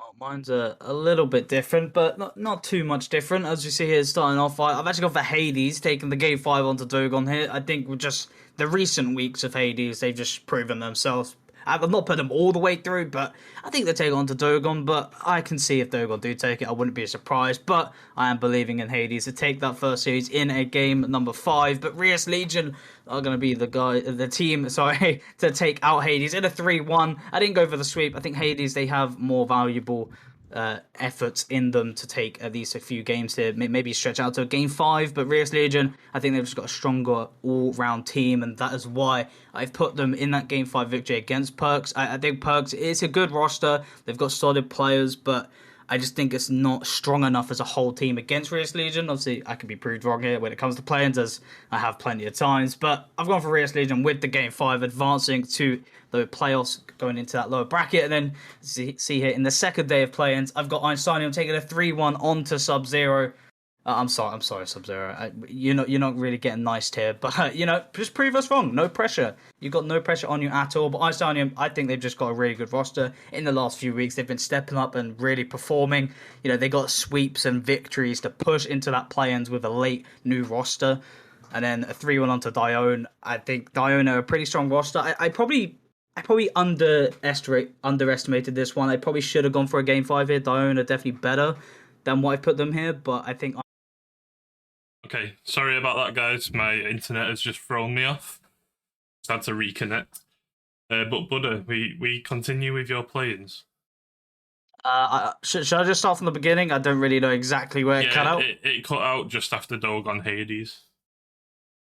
well, mine's a little bit different, but not too much different. As you see here, starting off, I've actually gone for Hades, taking the game 5 onto Dogon here. I think with just the recent weeks of Hades, they've just proven themselves. I've not put them all the way through, but I think they take on to Dogon, but I can see if Dogon do take it, I wouldn't be surprised, but I am believing in Hades to take that first series in a game number 5, but Rias Legion are going to be the team, to take out Hades in a 3-1. I didn't go for the sweep. I think Hades, they have more valuable efforts in them to take at least a few games here, maybe stretch out to a game 5, but Rias Legion, I think they've just got a stronger all-round team, and that is why I've put them in that game 5 victory against Perks. I think Perks is a good roster, they've got solid players, but I just think it's not strong enough as a whole team against Rias Legion. Obviously, I can be proved wrong here when it comes to play-ins, as I have plenty of times, but I've gone for Rias Legion with the game 5, advancing to the playoffs, going into that lower bracket, and then see here in the second day of play-ins, I've got Einsteinium taking a 3-1 onto Sub-Zero. I'm sorry, Sub-Zero. You're not really getting nice here, but just prove us wrong. No pressure. You've got no pressure on you at all. But Einsteinium, I think they've just got a really good roster. In the last few weeks, they've been stepping up and really performing. They got sweeps and victories to push into that play-ins with a late new roster, and then a 3-1 onto Dione. I think Dione are a pretty strong roster. I probably underestimated this one. I probably should have gone for a game 5 here. Dione are definitely better than what I put them here, but I think. Okay, sorry about that, guys. My internet has just thrown me off. Just had to reconnect. But Buddha, we continue with your play-ins. Should I just start from the beginning? I don't really know exactly where it cut out. It cut out just after Dogon Hades.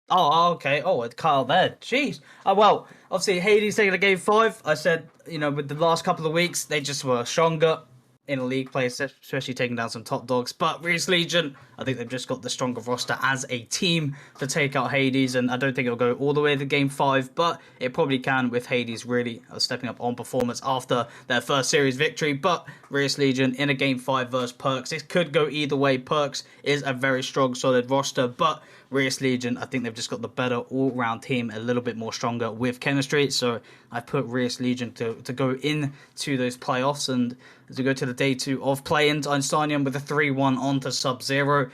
Oh, okay. Oh, it cut out there. Jeez. Well, obviously Hades taking a game 5. I said, with the last couple of weeks, they just were stronger in a league play, especially taking down some top dogs. But Rias Legion, I think they've just got the stronger roster as a team to take out Hades, and I don't think it'll go all the way to game 5, but it probably can, with Hades really stepping up on performance after their first series victory. But Rias Legion in a game 5 versus Perks, it could go either way. Perks is a very strong, solid roster, but Rias Legion, I think they've just got the better all-round team, a little bit more stronger with chemistry. So I've put Rias Legion to go into those playoffs, and to go to the day 2 of play-ins. Einsteinium with a 3-1 onto Sub-Zero.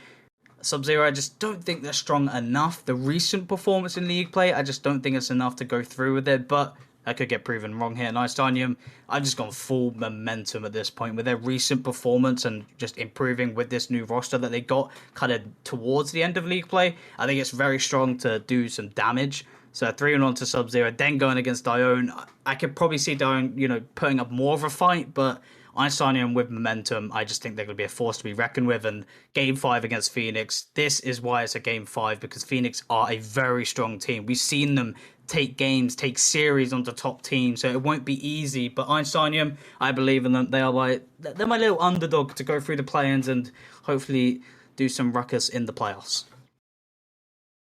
Sub-Zero, I just don't think they're strong enough. The recent performance in League play, I just don't think it's enough to go through with it, but I could get proven wrong here. Nice Titanium, I've just gone full momentum at this point with their recent performance and just improving with this new roster that they got kind of towards the end of League play. I think it's very strong to do some damage. So 3-1 to Sub-Zero, then going against Dione. I could probably see Dione, putting up more of a fight, but Einsteinium with momentum, I just think they're going to be a force to be reckoned with. And Game 5 against Phoenix, this is why it's a Game 5, because Phoenix are a very strong team. We've seen them take games, take series onto top teams, so it won't be easy. But Einsteinium, I believe in them. They're my little underdog to go through the play-ins and hopefully do some ruckus in the playoffs.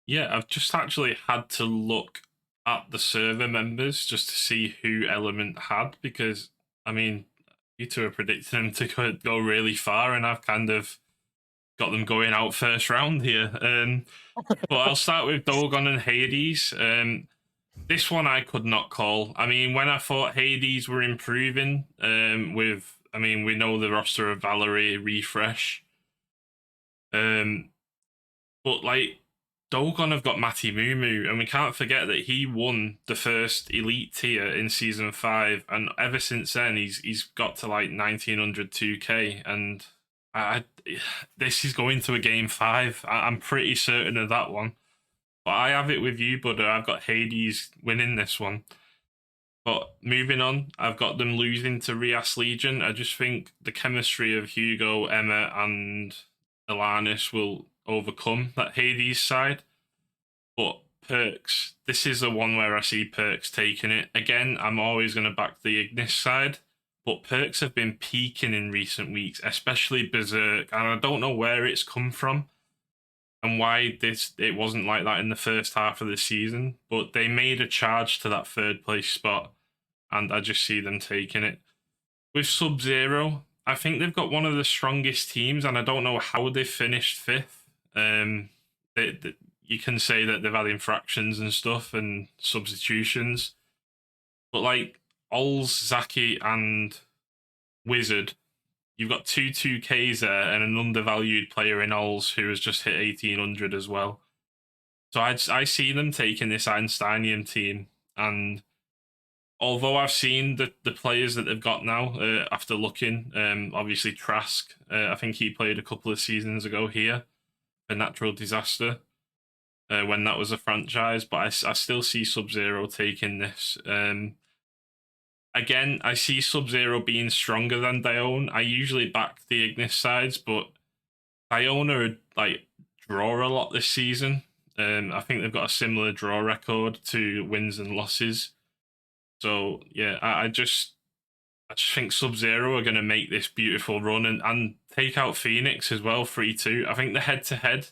Yeah, I've just actually had to look at the server members just to see who Element had, because, I mean, you two are predicting them to go really far, and I've kind of got them going out first round here. But I'll start with Dogon and Hades. This one I could not call. I mean, when I thought Hades were improving, we know the roster of Valerie refresh. But Dogon have got Matty Mumu, and we can't forget that he won the first elite tier in season 5, and ever since then he's got to 1900 2k, and this is going to a game 5. I'm pretty certain of that one. But I have it with you, Buddha. I've got Hades winning this one. But moving on, I've got them losing to Rias Legion. I just think the chemistry of Hugo, Emma, and Alanis will overcome that Hades side. But Perks, this is the one where I see Perks taking it. Again, I'm always going to back the Ignis side, but Perks have been peaking in recent weeks, especially Berserk, and I don't know where it's come from and why it wasn't like that in the first half of the season, but they made a charge to that third place spot, and I just see them taking it. With Sub-Zero, I think they've got one of the strongest teams, and I don't know how they finished 5th. You can say that they've had infractions and stuff and substitutions, but Ols, Zaki, and Wizard, you've got 2Ks there and an undervalued player in Ols who has just hit 1800 as well. So I see them taking this Einsteinium team, and although I've seen the players that they've got now, after looking, obviously Trask, I think he played a couple of seasons ago here for Natural Disaster, when that was a franchise, but I still see Sub-Zero taking this. Again, I see Sub-Zero being stronger than Dione. I usually back the Ignis sides, but Dione draw a lot this season. I think they've got a similar draw record to wins and losses. So yeah, I just think Sub-Zero are going to make this beautiful run and take out Phoenix as well, 3-2. I think the head-to-head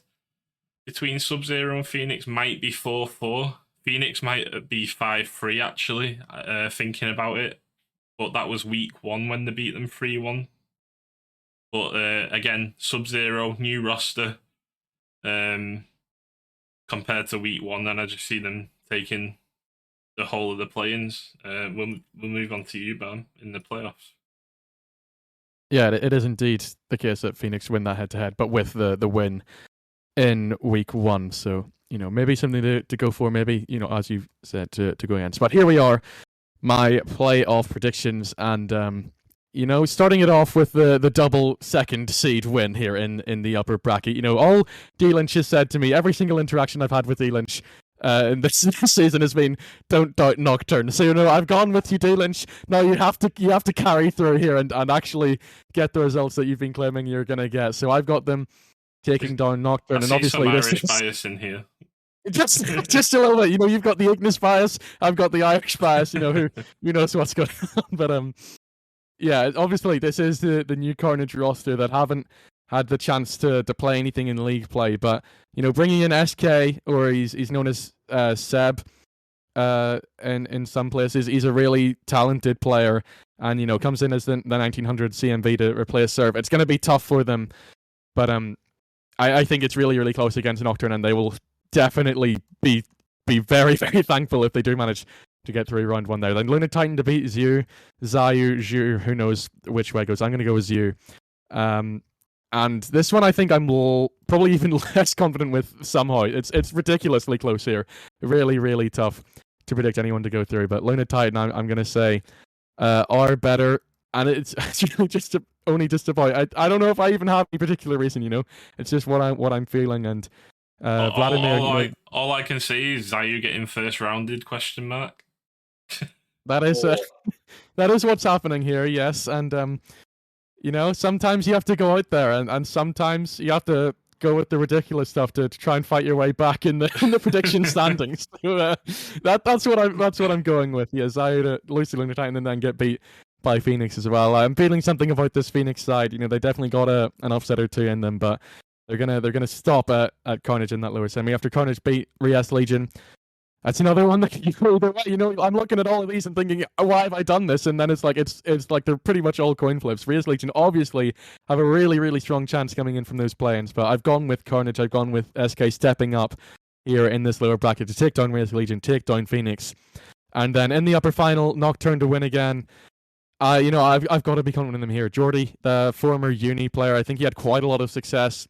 between Sub-Zero and Phoenix might be 4-4. Phoenix might be 5-3, actually, thinking about it. But that was week 1 when they beat them 3-1. But again, Sub-Zero, new roster, compared to week 1, and I just see them taking the whole of the play-ins. We'll move on to you, Bam, in the playoffs. Yeah, it is indeed the case that Phoenix win that head-to-head, but with the win in week 1. So, maybe something to go for, maybe, as you said, to go against. But here we are, my playoff predictions, and, starting it off with the double second seed win here in the upper bracket. All D-Lynch has said to me, every single interaction I've had with D-Lynch in this season has been, don't doubt Nocturne. So, I've gone with you, D-Lynch. Now you have to carry through here and actually get the results that you've been claiming you're going to get. So I've got them taking down Nocturne, and obviously some this Irish is bias in here. just a little bit. You've got the Ignis bias, I've got the Irish bias. Who knows what's going on. But yeah, obviously this is the new Carnage roster that haven't had the chance to play anything in league play. But bringing in SK, or he's known as Seb, in some places, he's a really talented player, and comes in as the 1900 CMV to replace Serve. It's going to be tough for them, but I think it's really, really close against Nocturne, and they will definitely be very, very thankful if they do manage to get through round 1 there. Then Lunar Titan to beat Zayu, Zhu, who knows which way it goes. I'm going to go with Zhu. And this one, I think I'm probably even less confident with somehow. It's ridiculously close here. Really, really tough to predict anyone to go through. But Luna Titan, I'm going to say, are better. And it's really just only just about. I don't know if I even have any particular reason, It's just what I'm feeling. And Vladimir, all I can say is, are you getting first rounded? ? That is that is what's happening here, yes. And sometimes you have to go out there, and sometimes you have to go with the ridiculous stuff to try and fight your way back in the prediction standings. So, that's what I'm going with. Yeah, Zaya to Lucy Luna Titan and then get beat by Phoenix as well. I'm feeling something about this Phoenix side. They definitely got an upset or two in them, but they're gonna stop at Carnage in that lower semi after Carnage beat Rias Legion. That's another one that can go either way. I'm looking at all of these and thinking, why have I done this? And then it's like they're pretty much all coin flips. Rias Legion obviously have a really, really strong chance coming in from those play-ins, but I've gone with Carnage. I've gone with SK stepping up here in this lower bracket to take down Rias Legion, take down Phoenix, and then in the upper final, Nocturne to win again. I've got to be confident in them here. Jordy, the former uni player, I think he had quite a lot of success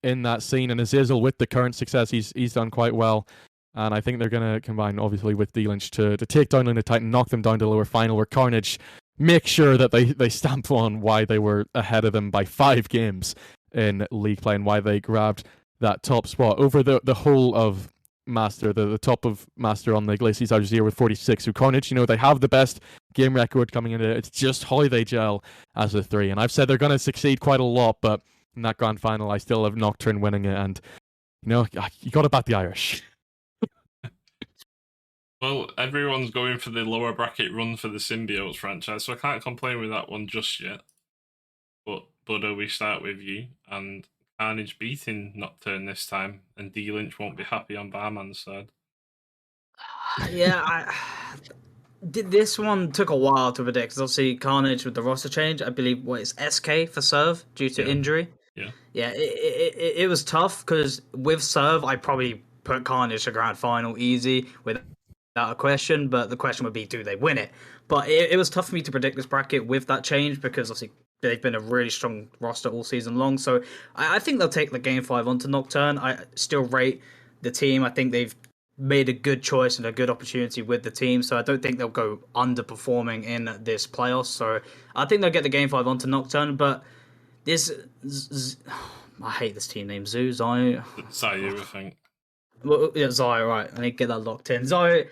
in that scene, and Azizel with the current success, he's done quite well. And I think they're going to combine, obviously, with D-Lynch to take down Luna Titan, knock them down to the lower final, where Carnage make sure that they stamp on why they were ahead of them by 5 games in league play and why they grabbed that top spot over the whole of Master, the top of Master on the Glaciers Algiers with 46. So Carnage, they have the best game record coming into it. It's just how they gel as a 3. And I've said they're going to succeed quite a lot, but in that grand final, I still have Nocturne winning it. And, you got to back the Irish. Well, everyone's going for the lower bracket run for the Symbiotes franchise, so I can't complain with that one just yet. But Buddo, we start with you, and Carnage beating Nocturne this time, and D-Lynch won't be happy on Barman's side. Yeah, this one took a while to predict, because obviously Carnage with the roster change, I believe, it's SK for Serve due to injury. Yeah, it was tough, because with Serve, I probably put Carnage to grand final easy, without a question, but the question would be, do they win it? But it was tough for me to predict this bracket with that change, because obviously they've been a really strong roster all season long. So I think they'll take the Game 5 onto Nocturne. I still rate the team. I think they've made a good choice and a good opportunity with the team. So I don't think they'll go underperforming in this playoffs. So I think they'll get the Game 5 onto Nocturne. But this... I hate this team name. Zayu, I think. Well, yeah, Zayu, right. I need to get that locked in. Zayu,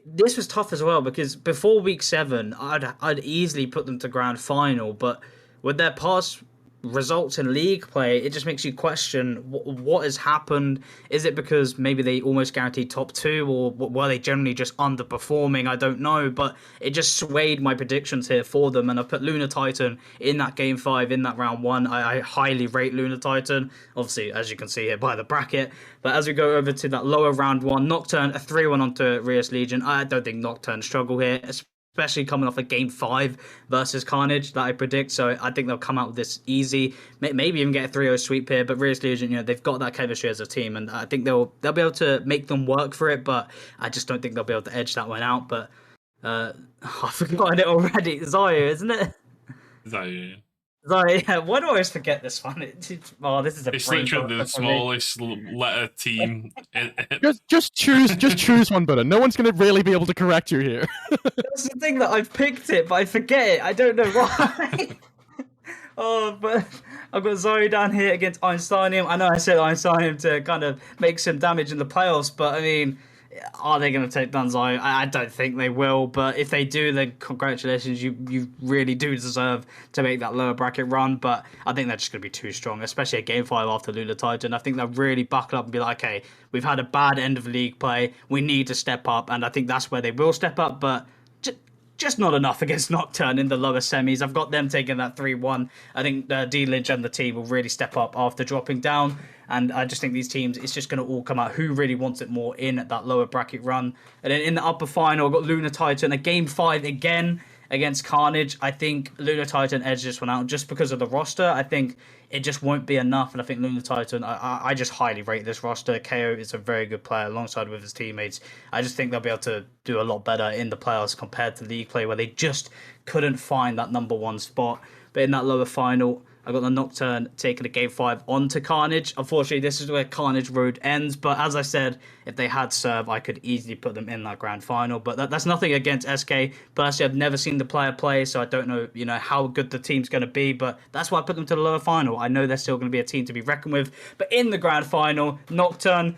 this was tough as well, because before week 7, I'd easily put them to grand final, but with their past results in league play, it just makes you question what has happened. Is it because maybe they almost guaranteed top 2, or were they generally just underperforming? I don't know, but it just swayed my predictions here for them, and I put Luna Titan in that Game 5, in that round 1. I highly rate Luna Titan, obviously, as you can see here by the bracket. But as we go over to that lower round 1, Nocturne, a 3-1 onto Rias Legion. I don't think Nocturne struggle here, especially coming off a Game 5 versus Carnage that I predict. So I think they'll come out with this easy, maybe even get a 3-0 sweep here. But Rias Legion, they've got that chemistry as a team, and I think they'll be able to make them work for it. But I just don't think they'll be able to edge that one out. But I've forgotten it already. Zayu, isn't it? Zayu. Zayu, yeah. Why do I always forget this one? This is a. It's literally the smallest letter team. Just choose one, Buddha. No one's going to really be able to correct you here. That's the thing, that I've picked it, but I forget it. I don't know why. But I've got Zayu down here against Einsteinium. I know I said Einsteinium to kind of make some damage in the playoffs, but I mean, are they going to take down Zayu? I don't think they will, but if they do, then congratulations. You really do deserve to make that lower bracket run, but I think they're just going to be too strong, especially at Game 5 after Luna Titan. I think they'll really buckle up and be like, okay, we've had a bad end of league play. We need to step up, and I think that's where they will step up, but just not enough against Nocturne in the lower semis. I've got them taking that 3-1. I think D-Lynch and the team will really step up after dropping down. And I just think these teams, it's just going to all come out who really wants it more in that lower bracket run. And then in the upper final, I've got Luna Titan, a Game 5 again against Carnage. I think Luna Titan edged this one out just because of the roster. I think it just won't be enough. And I think Luna Titan, I just highly rate this roster. KO is a very good player alongside with his teammates. I just think they'll be able to do a lot better in the playoffs compared to league play, where they just couldn't find that number 1 spot. But in that lower final, I got the Nocturne taking a game 5 onto Carnage. Unfortunately, this is where Carnage Road ends. But as I said, if they had serve, I could easily put them in that grand final. But that's nothing against SK. Personally, I've never seen the player play, so I don't know, how good the team's going to be. But that's why I put them to the lower final. I know they're still going to be a team to be reckoned with. But in the grand final, Nocturne,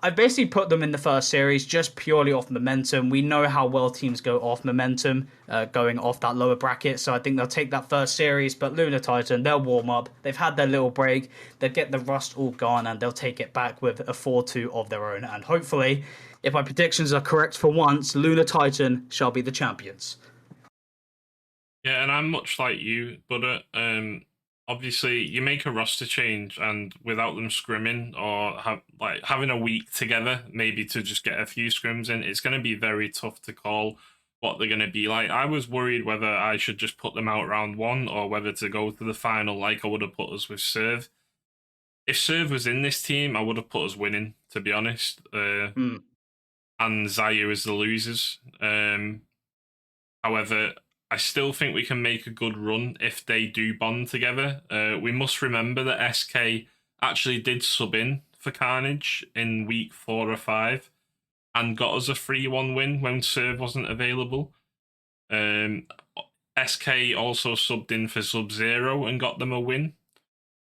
I've basically put them in the first series just purely off momentum. We know how well teams go off momentum, going off that lower bracket. So I think they'll take that first series. But Lunar Titan, they'll warm up. They've had their little break. They'll get the rust all gone and they'll take it back with a 4-2 of their own. And hopefully, if my predictions are correct for once, Lunar Titan shall be the champions. Yeah, and I'm much like you, but obviously you make a roster change, and without them scrimming or having a week together, maybe to just get a few scrims in, it's going to be very tough to call what they're going to be like. I was worried whether I should just put them out round 1 or whether to go to the final like I would have put us with Serve. If Serve was in this team, I would have put us winning, to be honest. And ZYU as the losers. However, I still think we can make a good run if they do bond together. We must remember that SK actually did sub in for Carnage in week 4 or 5 and got us a 3-1 win when Serve wasn't available. SK also subbed in for Sub-Zero and got them a win.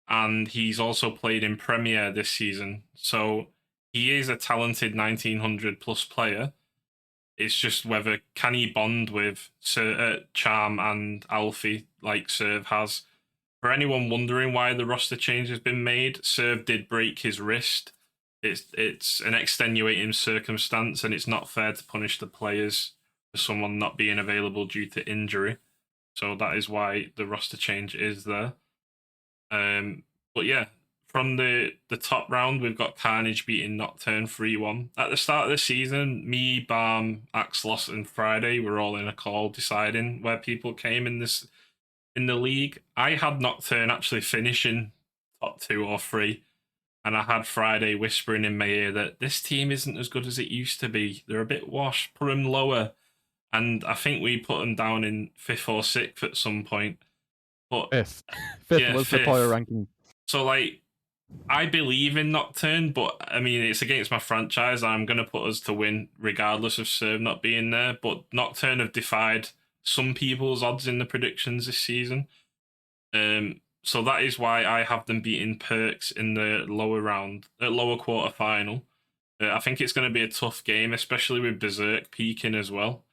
And he's also played in Premier this season. So he is a talented 1900 plus player. It's just whether can he bond with Charm and Alfie like Serve has. For anyone wondering why the roster change has been made, Serve did break his wrist. It's an extenuating circumstance, and it's not fair to punish the players for someone not being available due to injury. So that is why the roster change is there. But yeah, from the top round, we've got Carnage beating Nocturne 3-1. At the start of the season, me, Barm, Axlos, and Friday were all in a call deciding where people came in the league. I had Nocturne actually finishing top 2 or 3, and I had Friday whispering in my ear that this team isn't as good as it used to be. They're a bit washed, put them lower. And I think we put them down in 5th or 6th at some point. But 5th. 5th was 5th. the power ranking. So, I believe in Nocturne, but I mean, it's against my franchise. I'm going to put us to win regardless of Serve not being there. But Nocturne have defied some people's odds in the predictions this season. So that is why I have them beating Perks in the lower quarter final. I think it's going to be a tough game, especially with Berserk peaking as well.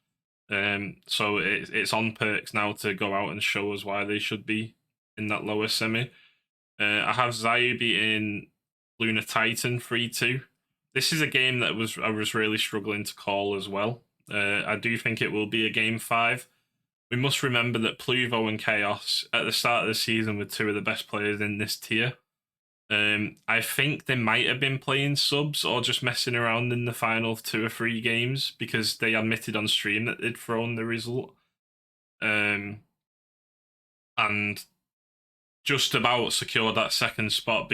So it's on Perks now to go out and show us why they should be in that lower semi. I have ZYU beating Lunar Titan 3-2. This is a game that I was really struggling to call as well. I do think it will be a game 5. We must remember that Pluvo and Chaos at the start of the season were 2 of the best players in this tier. I think they might have been playing subs or just messing around in the final 2 or 3 games because they admitted on stream that they'd thrown the result. And just about secured that second spot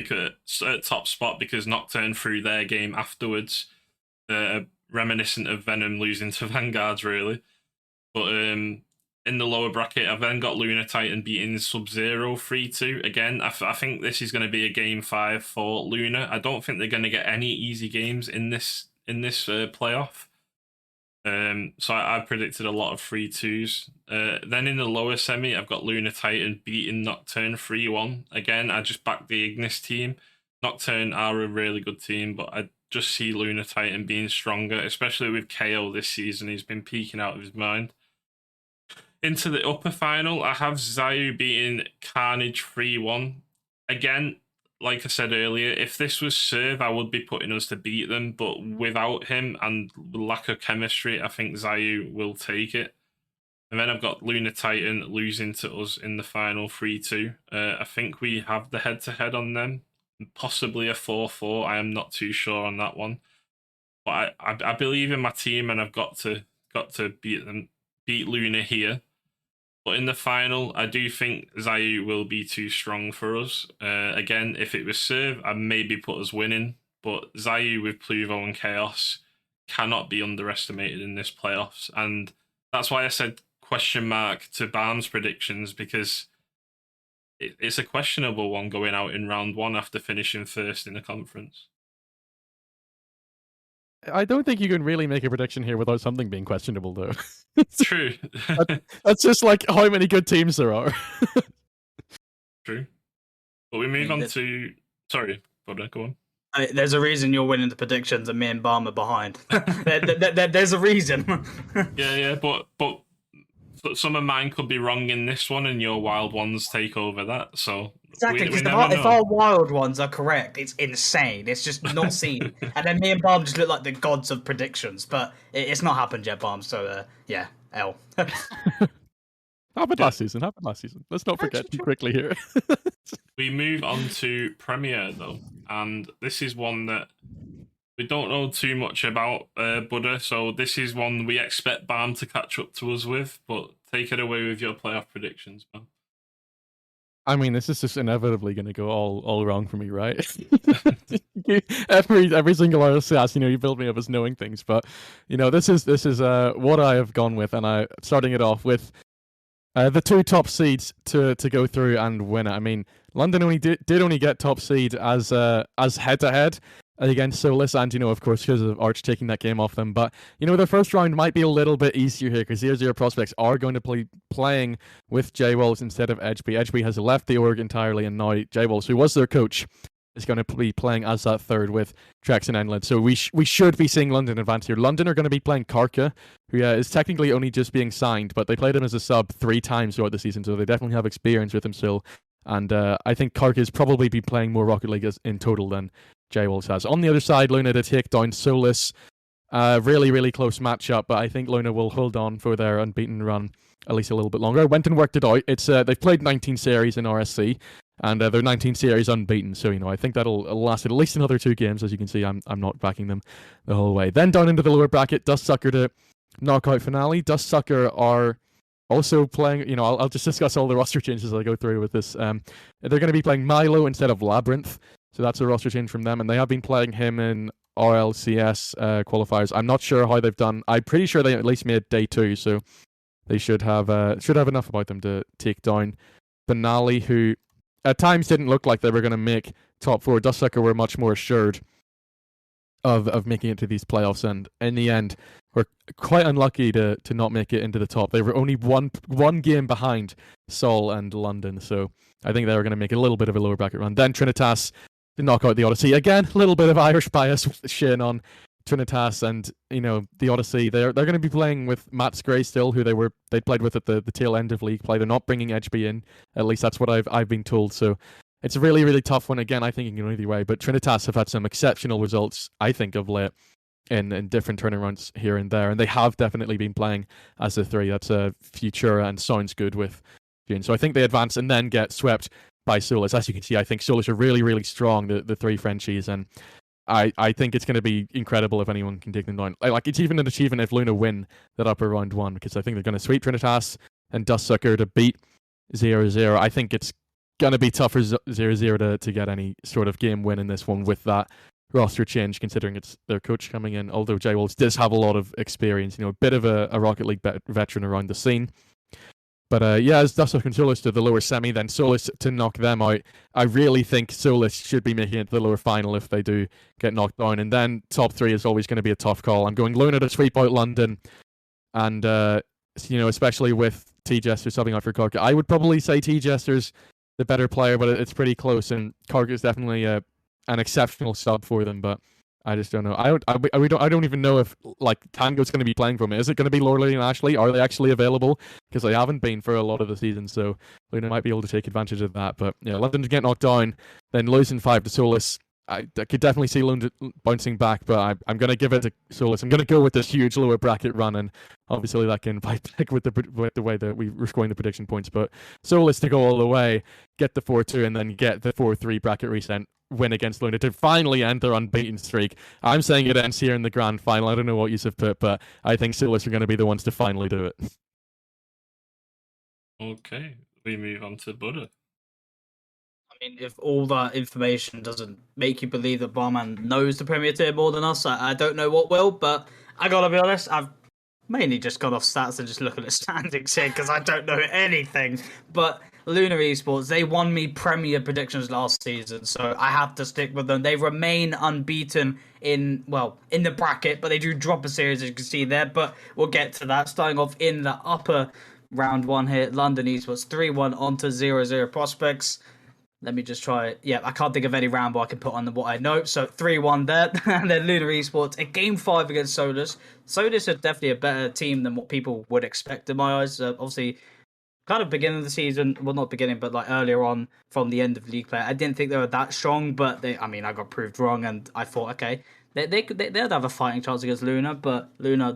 top spot because Nocturne threw their game afterwards, reminiscent of Venom losing to Vanguards, really. But in the lower bracket, I've then got Lunar Titan beating Sub-Zero 3-2. Again, I think this is going to be a game 5 for Lunar. I don't think they're going to get any easy games in this playoff. So I predicted a lot of 3-2s. Then in the lower semi, I've got Lunar Titan beating Nocturne 3-1. Again, I just backed the Ignis team. Nocturne are a really good team, but I just see Lunar Titan being stronger, especially with KO this season. He's been peaking out of his mind. Into the upper final, I have ZYU beating Carnage 3-1. Again, like I said earlier, if this was Serve, I would be putting us to beat them, but without him and lack of chemistry, I think ZYU will take it. And then I've got Lunar Titan losing to us in the final 3-2. I think we have the head-to-head on them, possibly a 4-4. I am not too sure on that one. But I believe in my team, and I've got to beat Lunar here. But in the final, I do think ZYU will be too strong for us. Again, if it was Serve, I'd maybe put us winning. But ZYU with Pluvo and Chaos cannot be underestimated in this playoffs. And that's why I said question mark to Barm's predictions, because it's a questionable one going out in round one after finishing first in the conference. I don't think you can really make a prediction here without something being questionable, though. True. That's just like how many good teams there are. True. But we move on to... Sorry, Buddha, go on. There's a reason you're winning the predictions and me and Barm are behind. There's a reason. Yeah, but some of mine could be wrong in this one, and your wild ones take over that. So exactly, because if our wild ones are correct, it's insane. It's just not seen. And then me and Barm just look like the gods of predictions, but it's not happened yet, Barm. So yeah, L. Happened last season. Let's not forget too quickly here. We move on to Premier, though, and this is one that we don't know too much about, Buddha, so this is one we expect Barm to catch up to us with, but take it away with your playoff predictions, man. I mean, this is just inevitably going to go all wrong for me, right? every single RSCast, you build me up as knowing things, but this is what I have gone with, and I starting it off with the two top seeds to go through and win it. I mean, London did only get top seed as head to head against Solus, and of course because of Arch taking that game off them. But the first round might be a little bit easier here because 0-0 prospects are going to be playing with J-Wolves instead of Edgeby. Edgeby has left the org entirely, and now J-Wolves, who was their coach, is going to be playing as that third with Trex and Enlid. So we should be seeing London advance here. London are going to be playing Karka, who is technically only just being signed, but they played him as a sub 3 times throughout the season, so they definitely have experience with him still. And I think Karka has probably been playing more Rocket League in total than J-Wolves has. On the other side, Luna to take down Solus. Really, really close matchup, but I think Luna will hold on for their unbeaten run at least a little bit longer. I went and worked it out. It's they've played 19 series in RSC, and they're 19 series unbeaten. So I think that'll last at least another 2 games. As you can see, I'm not backing them the whole way. Then down into the lower bracket, Dustsucker to knockout finale. Dustsucker are also playing. I'll just discuss all the roster changes as I go through with this. They're going to be playing Milo instead of Labyrinth. So that's a roster change from them, and they have been playing him in RLCS qualifiers. I'm not sure how they've done. I'm pretty sure they at least made day 2, so they should have enough about them to take down Benali, who at times didn't look like they were going to make top 4. Dustsucker were much more assured of making it to these playoffs, and in the end were quite unlucky to not make it into the top. They were only one game behind Seoul and London, so I think they were going to make a little bit of a lower bracket run. Then Trinitas to knock out the Odyssey. Again, a little bit of Irish bias with Shane on Trinitas, and the Odyssey. They're going to be playing with Matt Gray still, who they played with at the tail end of league play. They're not bringing Edgeby in. At least that's what I've been told. So it's a really, really tough one. Again, I think it can go either way. But Trinitas have had some exceptional results, I think, of late in different turnarounds here and there, and they have definitely been playing as the 3. That's a Futura and sounds good with June. So I think they advance and then get swept by Solus. As you can see, I think Solus are really, really strong, the 3 Frenchies, and I think it's going to be incredible if anyone can take them down. Like it's even an achievement if Luna win that upper round 1, because I think they're going to sweep Trinitas and Dustsucker to beat 0-0. I think it's going to be tough for 0-0 to get any sort of game win in this one with that roster change, considering it's their coach coming in, although J-Wolves does have a lot of experience, a bit of a Rocket League veteran around the scene. But as Dustsucker and Solus to the lower semi, then Solus to knock them out. I really think Solus should be making it to the lower final if they do get knocked down. And then top 3 is always going to be a tough call. I'm going Luna to sweep out London, and especially with T-Jester subbing out for Karka. I would probably say T-Jester's the better player, but it's pretty close, and Karka is definitely an exceptional sub for them. But I just don't know. I don't even know if Tango's going to be playing for me. Is it going to be Lorelei and Ashley? Are they actually available? Because they haven't been for a lot of the season, so Luna might be able to take advantage of that. But London to get knocked down, then losing 5 to Solus. I could definitely see Luna bouncing back, but I'm going to give it to Solus. I'm going to go with this huge lower bracket run, and obviously that can fight back with the way that we were scoring the prediction points. But Solus to go all the way, get the 4-2, and then get the 4-3 bracket reset. Win against Luna to finally end their unbeaten streak. I'm saying it ends here in the grand final. I don't know what you've put, but I think Solus are going to be the ones to finally do it. Okay, we move on to Buddha. I mean, if all that information doesn't make you believe that Barman knows the Premier Tier more than us, I don't know what will, but I gotta be honest, I've mainly just gone off stats and just looking at standings here because I don't know anything. But Lunar Esports, they won me Premier predictions last season, so I have to stick with them. They remain unbeaten in the bracket, but they do drop a series, as you can see there. But we'll get to that. Starting off in the upper round one here, London Esports 3-1 onto 0-0 Prospects. Let me just try it. Yeah, I can't think of any Rambo I can put on what I know. So 3-1 there. And then Lunar Esports, a game 5 against Solus. Solus are definitely a better team than what people would expect in my eyes. Obviously, kind of beginning of the season, well, not beginning, but like earlier on from the end of league play, I didn't think they were that strong, but I got proved wrong, and I thought, okay, they'd have a fighting chance against Luna, but Luna,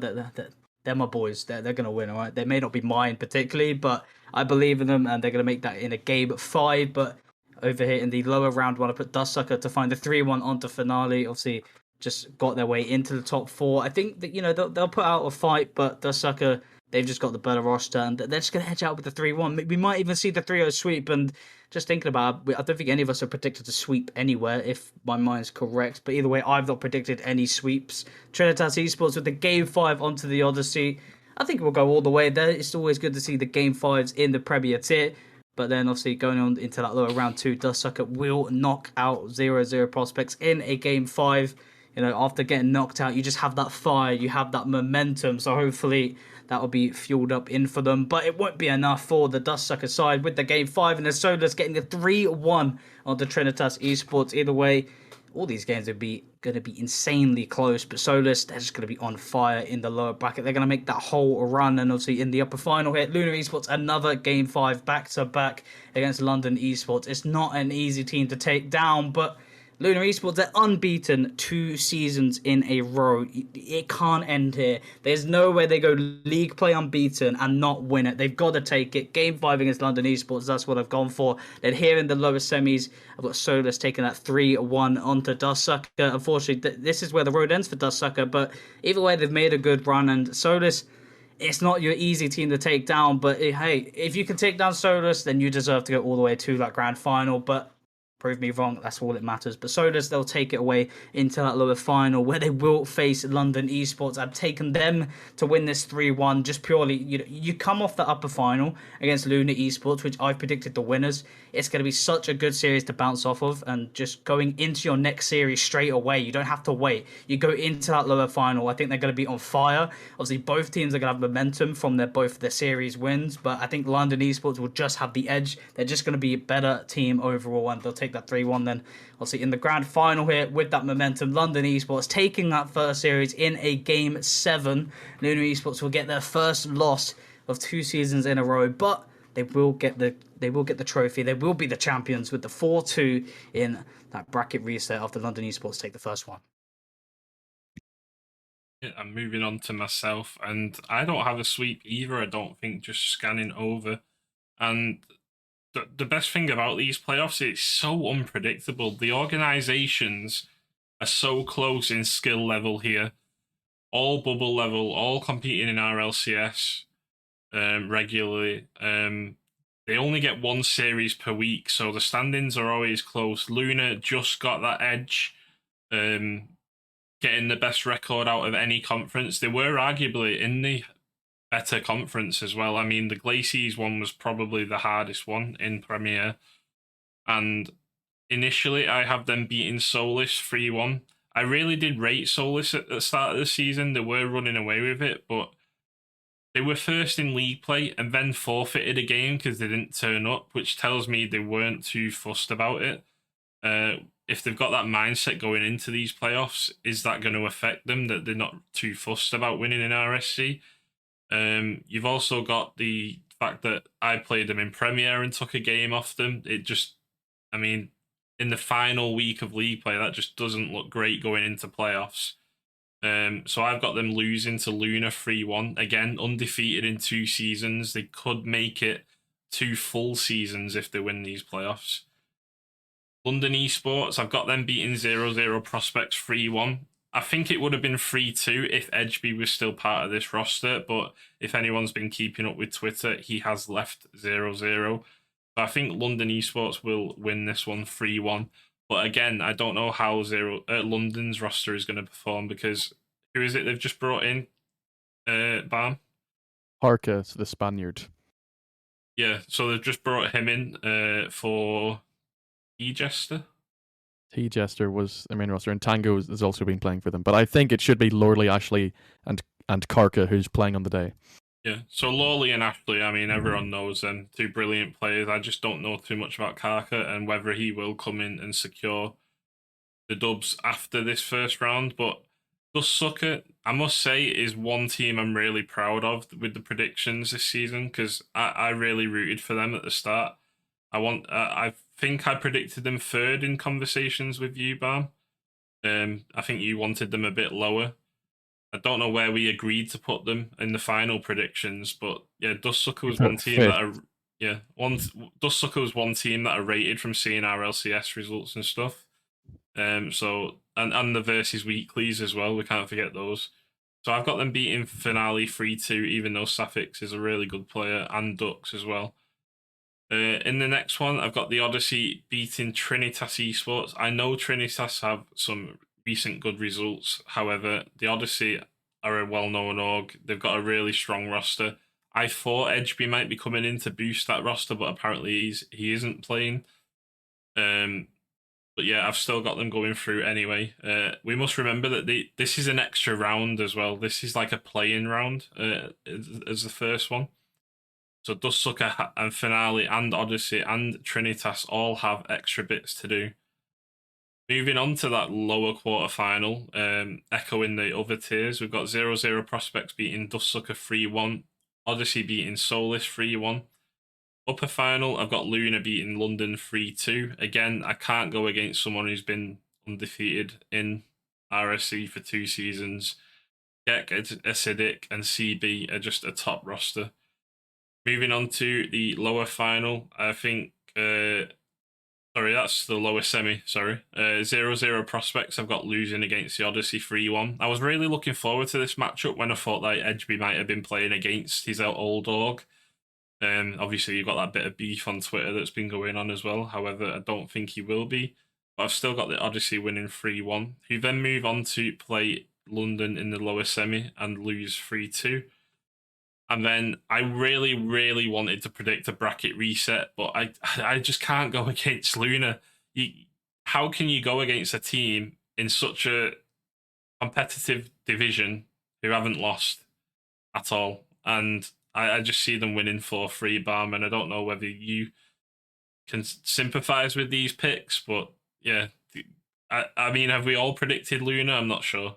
they're my boys. They're gonna win, all right. They may not be mine particularly, but I believe in them, and they're gonna make that in a game 5. But over here in the lower round one, I put Dustsucker to find the 3-1 onto finale. Obviously, just got their way into the top 4. I think that they'll put out a fight, but Dustsucker, they've just got the better roster, and they're just going to edge out with the 3-1. We might even see the 3-0 sweep, and just thinking about it, I don't think any of us are predicted to sweep anywhere, if my mind's correct. But either way, I've not predicted any sweeps. Trinitas Esports with the Game 5 onto the Odyssey. I think we'll go all the way there. It's always good to see the Game 5s in the Premier tier. But then, obviously, going on into that lower round 2, Dustsucker will knock out 0-0 Prospects in a Game 5. After getting knocked out, you just have that fire, you have that momentum. So hopefully that will be fueled up in for them. But it won't be enough for the Dustsucker side with the Game 5. And the Solus getting the 3-1 on the Trinitas Esports. Either way, all these games are going to be insanely close. But Solus, they're just going to be on fire in the lower bracket. They're going to make that whole run. And obviously in the upper final here, Lunar Esports, another Game 5 back-to-back against London Esports. It's not an easy team to take down, but Lunar Esports, they're unbeaten 2 seasons in a row. It can't end here. There's no way they go league play unbeaten and not win it. They've got to take it. Game 5 against London Esports, that's what I've gone for. Then here in the lower semis, I've got Solus taking that 3-1 onto Dustsucker. Unfortunately, this is where the road ends for Dustsucker, but either way, they've made a good run, and Solus, it's not your easy team to take down, but hey, if you can take down Solus, then you deserve to go all the way to that grand final. But prove me wrong, that's all that matters. But Solus, they'll take it away into that lower final where they will face London Esports. I've taken them to win this 3-1 just purely, you come off the upper final against Lunar Esports, which I've predicted the winners. It's going to be such a good series to bounce off of, and just going into your next series straight away, you don't have to wait. You go into that lower final, I think they're going to be on fire. Obviously, both teams are going to have momentum from both their series wins, but I think London Esports will just have the edge. They're just going to be a better team overall, and they'll take that 3-1 then. Obviously, in the grand final here with that momentum, London Esports taking that first series in a Game 7. Lunar Esports will get their first loss of 2 seasons in a row, but they will get the trophy. They will be the champions with the 4-2 in that bracket reset after London Esports take the first one. Yeah, I'm moving on to myself, and I don't have a sweep either, I don't think, just scanning over. And the best thing about these playoffs, it's so unpredictable. The organizations are so close in skill level here. All bubble level, all competing in RLCS regularly. They only get 1 series per week, so the standings are always close. Luna just got that edge, getting the best record out of any conference. They were arguably in the better conference as well. I mean, the Glaciers one was probably the hardest one in Premier. And initially, I have them beating Solus 3-1. I really did rate Solus at the start of the season. They were running away with it, but they were first in league play and then forfeited a game because they didn't turn up, which tells me they weren't too fussed about it. If they've got that mindset going into these playoffs, is that going to affect them, that they're not too fussed about winning in RSC? You've also got the fact that I played them in Premier and took a game off them. In the final week of league play, that just doesn't look great going into playoffs. So I've got them losing to Luna 3-1. Again, undefeated in 2 seasons. They could make it 2 full seasons if they win these playoffs. London Esports, I've got them beating 0-0 Prospects 3-1. I think it would have bin 3-2 if Edgeby was still part of this roster, but if anyone's been keeping up with Twitter, he has left 0-0. So I think London Esports will win this one 3-1. But again, I don't know how London's roster is going to perform, because who is it they've just brought in? Barm? Harka, the Spaniard. Yeah, so they've just brought him in for E-Jester. T-Jester was the main roster, and Tango has also been playing for them. But I think it should be Lordley, Ashley, and Karka who's playing on the day. Yeah, so Lawley and Ashley, I mean, everyone knows them. Two brilliant players. I just don't know too much about Karka and whether he will come in and secure the dubs after this first round. But Dust Sucker, I must say, is one team I'm really proud of with the predictions this season, because I really rooted for them at the start. I think I predicted them third in conversations with you, Barm. I think you wanted them a bit lower. I don't know where we agreed to put them in the final predictions, but yeah, Dustsucker was one team Dustsucker was one team that I rated from seeing our LCS results and stuff. So and the versus weeklies as well. We can't forget those. So I've got them beating Finale 3-2, even though Sapphics is a really good player, and Dux as well. In the next one, I've got the Odyssey beating Trinitas Esports. I know Trinitas have some recent good results. However, the Odyssey are a well-known org. They've got a really strong roster. I thought Edgeby might be coming in to boost that roster, but apparently he isn't playing. But yeah, I've still got them going through anyway. We must remember that this is an extra round as well. This is like a play-in round as the first one. So Dustsucker and Finale and Odyssey and Trinitas all have extra bits to do. Moving on to that lower quarterfinal, echoing the other tiers, we've got 0-0 Prospects beating Dustsucker 3-1, Odyssey beating Solis 3-1. Upper final, I've got Luna beating London 3-2. Again, I can't go against someone who's been undefeated in RSC for 2 seasons. Gek, Acidic, and CB are just a top roster. Moving on to the lower final, I think... that's the lower semi, 0-0 Prospects, I've got losing against the Odyssey 3-1. I was really looking forward to this matchup when I thought that Edgeby might have been playing against his old org. Obviously, you've got that bit of beef on Twitter that's been going on as well. However, I don't think he will be. But I've still got the Odyssey winning 3-1, who then move on to play London in the lower semi and lose 3-2. And then I really, really wanted to predict a bracket reset, but I just can't go against Luna. How can you go against a team in such a competitive division who haven't lost at all? And I just see them winning 4-3, Barm, and I don't know whether you can sympathise with these picks, but yeah. I mean, have we all predicted Luna? I'm not sure.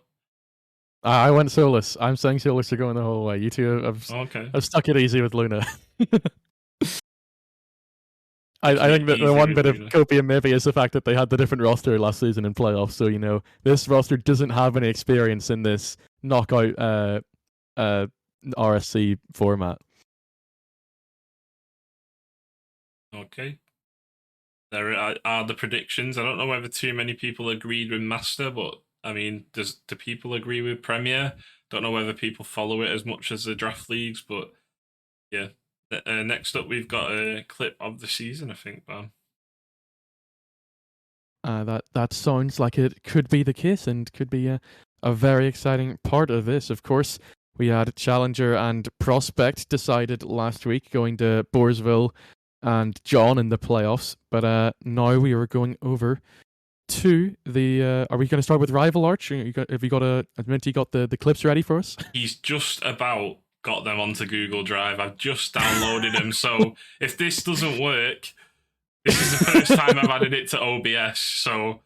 I went Solus. I'm saying Solus are going the whole way. You two have stuck it easy with Luna. I think that the one bit of copium maybe is the fact that they had the different roster last season in playoffs. So, this roster doesn't have any experience in this knockout RSC format. Okay. There are the predictions. I don't know whether too many people agreed with Master, but I mean, do people agree with Premier? Don't know whether people follow it as much as the draft leagues, but yeah. Next up, we've got a clip of the season, I think, Bam. That sounds like it could be the case and could be a very exciting part of this. Of course, we had Challenger and Prospect decided last week going to Boersville and John in the playoffs, but now we are going over to the... are we going to start with Rival Arch? Have you got Minty got the clips ready for us? He's just about got them onto Google Drive. I've just downloaded them, so if this doesn't work, this is the first time I've added it to OBS, so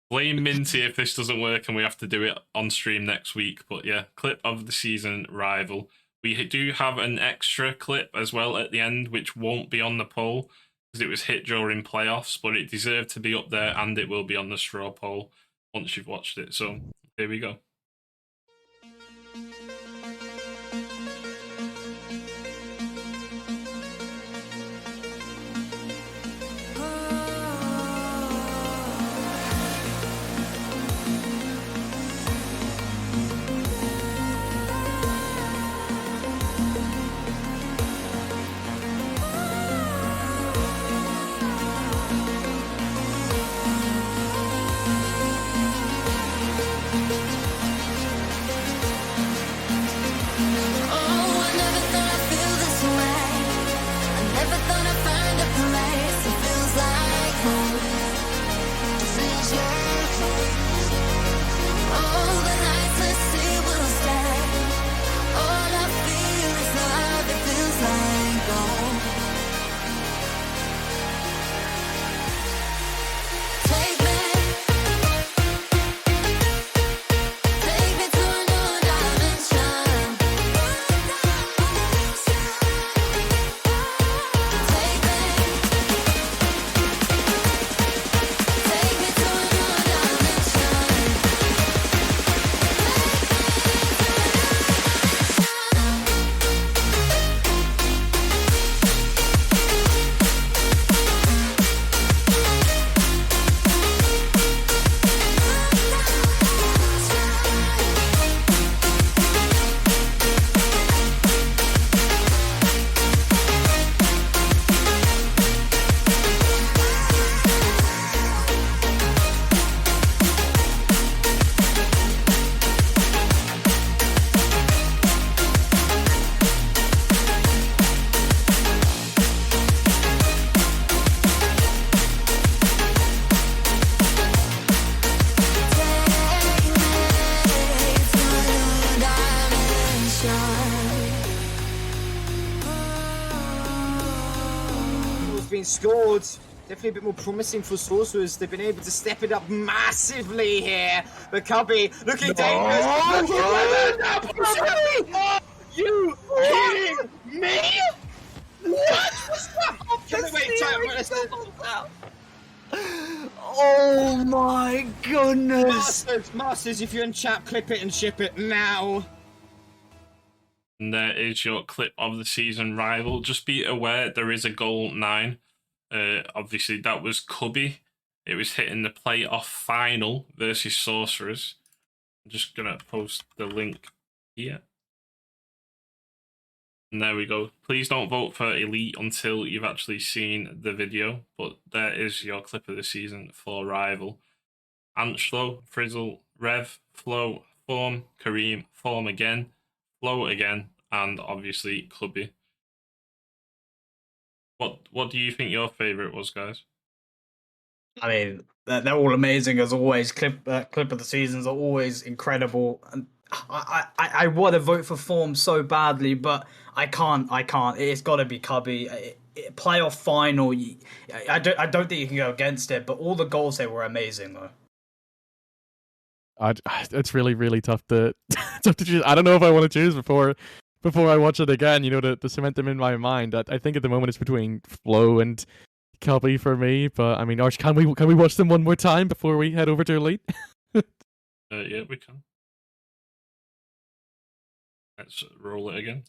blame Minty if this doesn't work and we have to do it on stream next week. But yeah, clip of the season, Rival. We do have an extra clip as well at the end, which won't be on the poll because it was hit during playoffs, but it deserved to be up there and it will be on the straw poll once you've watched it. So here we go. Has been scored. Definitely a bit more promising for Sorcerers. They've been able to step it up massively here. But Cubby looking dangerous. You kidding me? What was that? Oh my goodness! Masters, if you're in chat, clip it and ship it now. And there is your clip of the season rival. Just be aware there is a goal 9. Obviously, that was Cubby. It was hitting the playoff final versus Sorcerers. I'm just going to post the link here. And there we go. Please don't vote for Elite until you've actually seen the video. But there is your clip of the season for rival. Anchlo, Frizzle, Rev, Flow, Form, Kareem, Form again, Flow again, and obviously Cubby. What do you think your favourite was, guys? I mean, they're all amazing as always. Clip of the seasons are always incredible, and I want to vote for Form so badly, but I can't. It's got to be Cubby. Playoff final. I don't think you can go against it. But all the goals there were amazing, though. It's really tough to tough to choose. I don't know if I want to choose before I watch it again. You know, to cement them in my mind. I think at the moment it's between Flow and Cubby for me. But I mean, Arch, can we watch them one more time before we head over to Elite? Yeah, we can. Let's roll it again.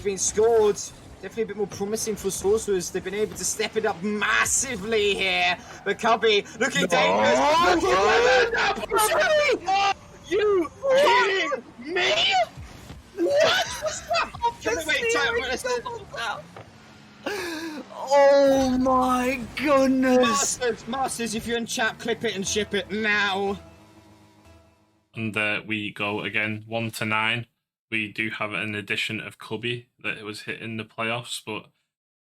Been scored. Definitely a bit more promising for Sorcerers. They've been able to step it up massively here. But Cubby looking dangerous. You kidding me? What was that? Oh my goodness! Masters, if you're in chat, clip it and ship it now. And there we go again, 1 to 9. We do have an addition of Cubby that was hit in the playoffs, but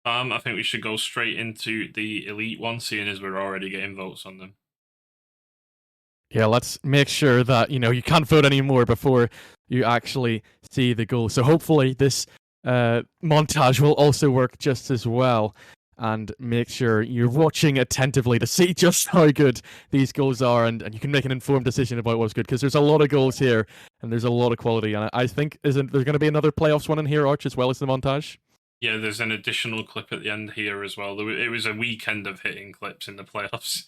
I think we should go straight into the Elite one, seeing as we're already getting votes on them. Yeah, let's make sure that, you know, you can't vote anymore before you actually see the goal. So hopefully this montage will also work just as well. And make sure you're watching attentively to see just how good these goals are, and you can make an informed decision about what's good, because there's a lot of goals here, and there's a lot of quality. And I think, isn't there going to be another playoffs one in here, Arch, as well as the montage? Yeah, there's an additional clip at the end here as well. It was a weekend of hitting clips in the playoffs.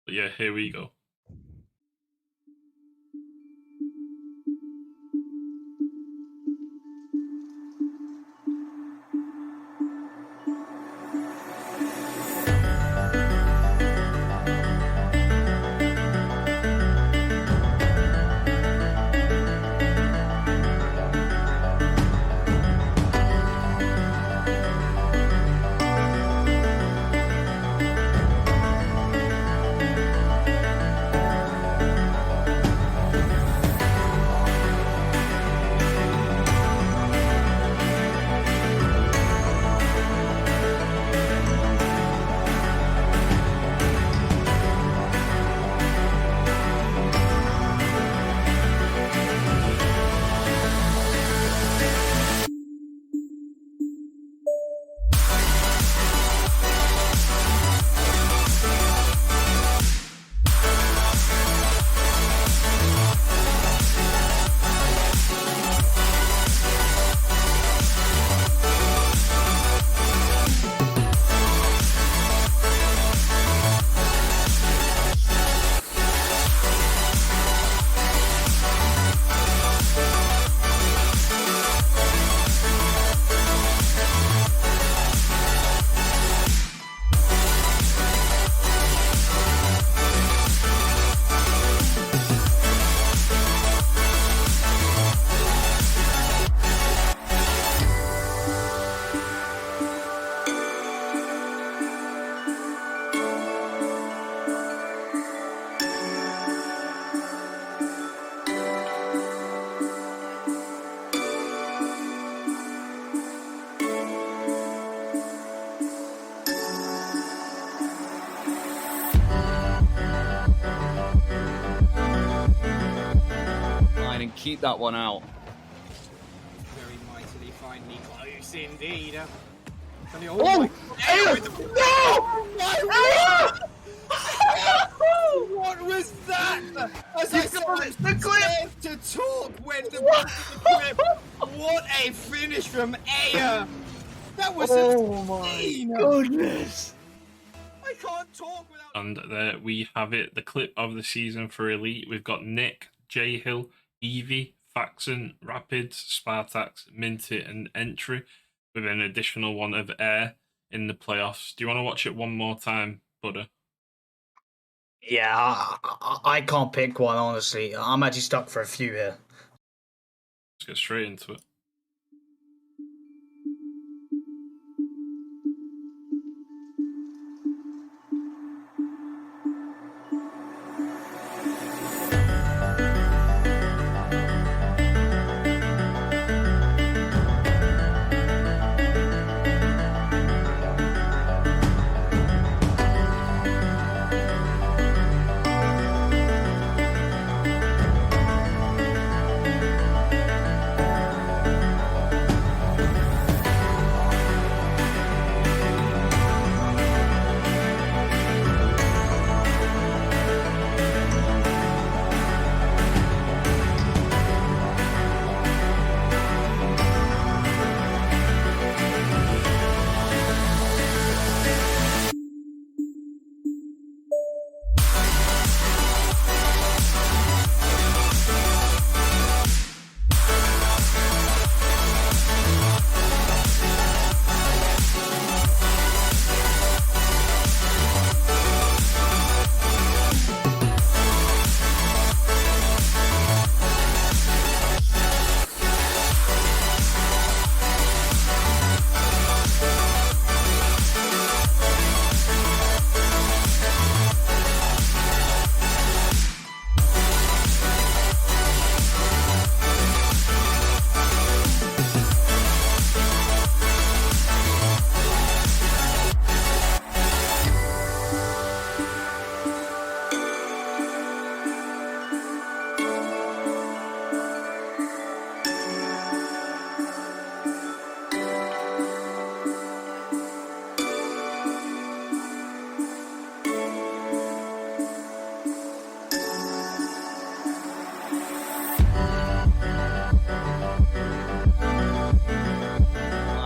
But yeah, here we go. keep that one out. Very mightily finely close indeed. Oh! No! What was that? As I said, the clip to talk when the clip. What a finish from Aya! That was insane! Goodness! I can't talk without. And there we have it, the clip of the season for Elite. We've got Nick, J Hill, Evie, Faxon, Rapids, Spartax, Minty, and Entry, with an additional one of Air in the playoffs. Do you want to watch it one more time, Buddha? Yeah, I can't pick one, honestly. I'm actually stuck for a few here. Let's get straight into it.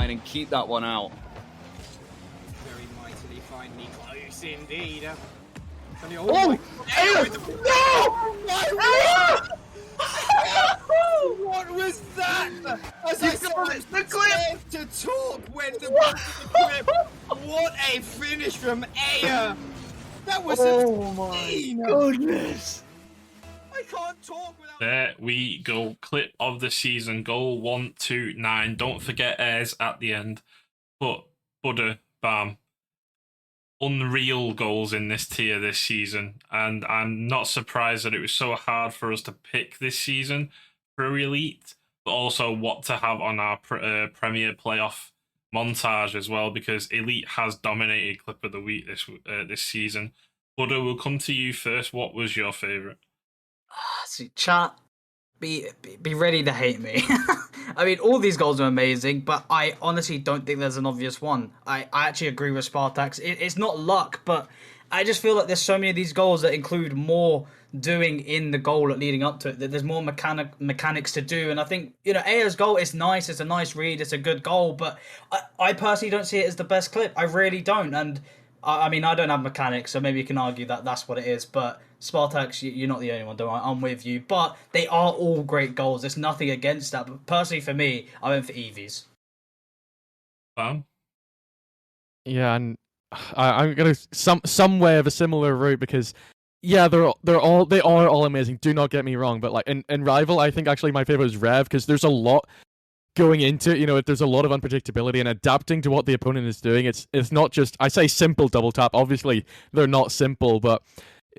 And keep that one out. Very mightily finely close indeed. What was that? As I said, the clip to talk when the clip. What a finish from Aya! That was insane! Goodness! I can't talk without. There we go. Clip of the season. Goal 129. Don't forget Airs at the end. But Buddha, Bam. Unreal goals in this tier this season. And I'm not surprised that it was so hard for us to pick this season for Elite, but also what to have on our Premier playoff montage as well, because Elite has dominated Clip of the Week this season. Buddha, we'll come to you first. What was your favourite? See, chat, be ready to hate me. I mean, all these goals are amazing, but I honestly don't think there's an obvious one. I actually agree with Spartax. It's not luck, but I just feel like there's so many of these goals that include more doing in the goal leading up to it, that there's more mechanics to do. And I think, Aya's goal is nice, it's a nice read, it's a good goal, but I personally don't see it as the best clip. I really don't. And I mean, I don't have mechanics, so maybe you can argue that that's what it is, but Spartax, you're not the only one, don't worry, I'm with you. But they are all great goals. There's nothing against that. But personally, for me, I went for Evie's. Bam? Yeah, and I'm gonna some way of a similar route, because yeah, they are all amazing. Do not get me wrong, but like in Rival, I think actually my favorite is Rev, because there's a lot going into it. There's a lot of unpredictability and adapting to what the opponent is doing. It's not just, I say simple double tap. Obviously, they're not simple, but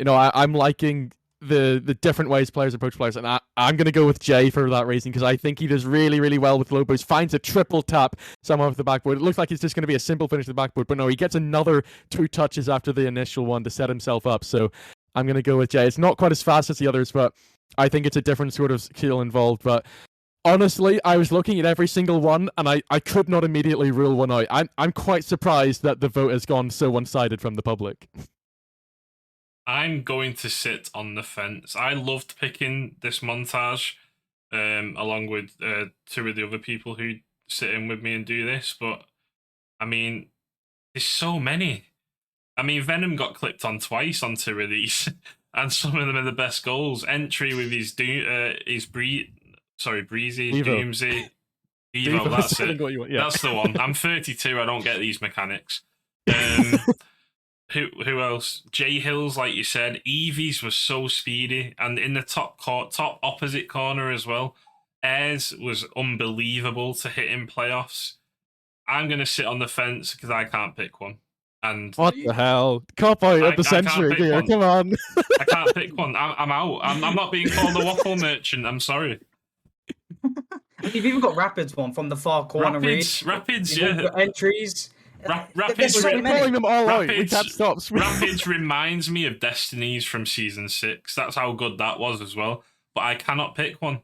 I'm liking the different ways players approach players, and I'm going to go with Jay for that reason, because I think he does really, really well with low boost, finds a triple tap somewhere off the backboard. It looks like it's just going to be a simple finish to the backboard, but no, he gets another 2 touches after the initial one to set himself up. So I'm going to go with Jay. It's not quite as fast as the others, but I think it's a different sort of skill involved. But honestly, I was looking at every single one, and I could not immediately rule one out. I'm quite surprised that the vote has gone so one-sided from the public. I'm going to sit on the fence. I loved picking this montage, along with two of the other people who sit in with me and do this, but I mean, there's so many. I mean, Venom got clipped on twice on two of these, and some of them are the best goals. Entry with his Breezy, Doomsy, Evo, that's it. That's the one. I'm 32, I don't get these mechanics. Who else? J Hills, like you said. Eevee's was so speedy, and in the top opposite corner as well. Airs was unbelievable to hit in playoffs. I'm going to sit on the fence because I can't pick one. And what the hell? Cop out of the century here, one. Come on. I can't pick one. I'm out. I'm not being called a waffle merchant. I'm sorry. You've even got Rapids one from the far corner. Rapids, yeah. Entries. Rapids, calling them all out. We can't stop. Rapids reminds me of Destinies from season 6. That's how good that was as well. But I cannot pick one.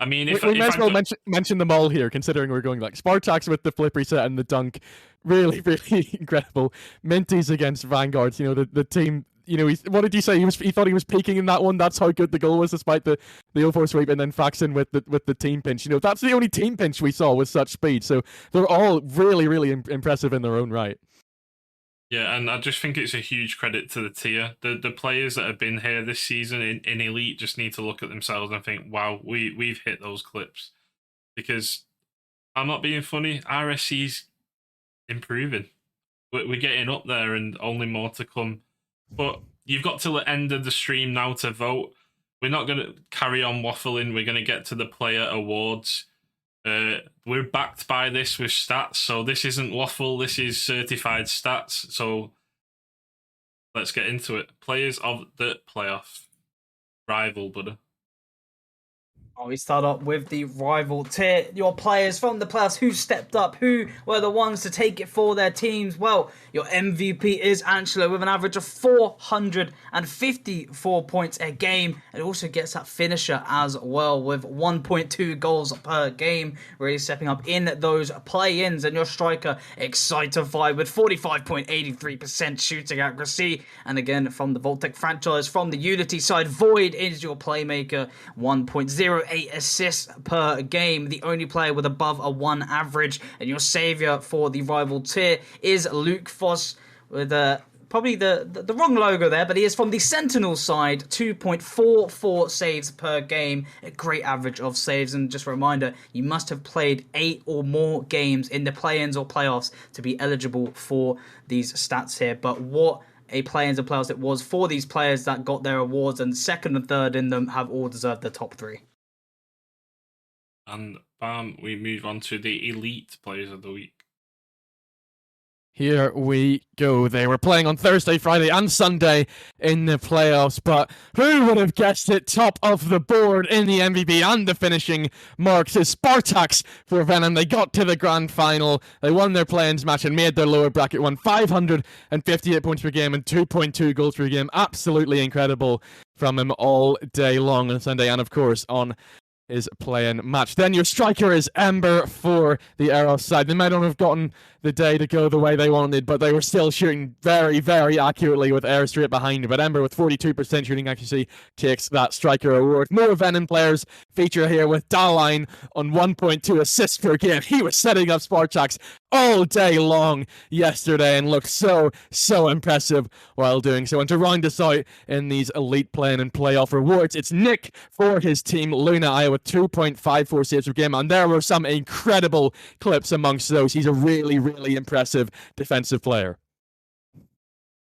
I mean, we might as well mention them all here, considering we're going like Spartax with the flip reset and the dunk. Really, really incredible. Minty's against Vanguards. You know, the team. You know, what did you say? He thought he was peaking in that one. That's how good the goal was, despite the 0-4 sweep, and then Faxon with the team pinch. You know, that's the only team pinch we saw with such speed. So they're all really, really impressive in their own right. Yeah, and I just think it's a huge credit to the tier. The players that have been here this season in Elite just need to look at themselves and think, wow, we've hit those clips. Because I'm not being funny, RSC's improving. We're getting up there and only more to come. But you've got till the end of the stream now to vote. We're not going to carry on waffling. We're going to get to the player awards. We're backed by this with stats, so this isn't waffle, this is certified stats. So let's get into it. Players of the playoff. Rival, buddy. We start up with the rival tier. Your players from the playoffs who stepped up, who were the ones to take it for their teams. Well, your MVP is Angelo with an average of 454 points a game. And also gets that finisher as well with 1.2 goals per game. Really stepping up in those play-ins. And your striker, Excitified with 45.83% shooting accuracy. And again, from the Voltec franchise, from the Unity side, Void is your playmaker, 1.08 assists per game, the only player with above a 1 average. And your savior for the rival tier is Luke Foss with probably the wrong logo there, but he is from the Sentinel side, 2.44 saves per game, a great average of saves. And just a reminder, you must have played 8 or more games in the play-ins or playoffs to be eligible for these stats here. But what a play-ins and playoffs it was for these players that got their awards, and second and third in them have all deserved the top 3. And bam, we move on to the elite players of the week. Here we go. They were playing on Thursday, Friday, and Sunday in the playoffs, but who would have guessed it? Top of the board in the MVP and the finishing marks is Spartax for Venom. They got to the grand final. They won their play-ins match and made their lower bracket one. 558 points per game and 2.2 goals per game. Absolutely incredible from him all day long on Sunday, and of course on is playing match. Then your striker is Ember for the Eros side. They might not have gotten the day to go the way they wanted, but they were still shooting very, very accurately with Air straight behind. But Ember with 42% shooting accuracy takes that striker award. More Venom players feature here with Daline on 1.2 assists per game. He was setting up Spartax all day long yesterday and looked so impressive while doing so. And to round us out in these elite playing and playoff rewards, it's Nick for his team Luna Iowa with 2.54 saves per game, and there were some incredible clips amongst those. He's a really impressive defensive player.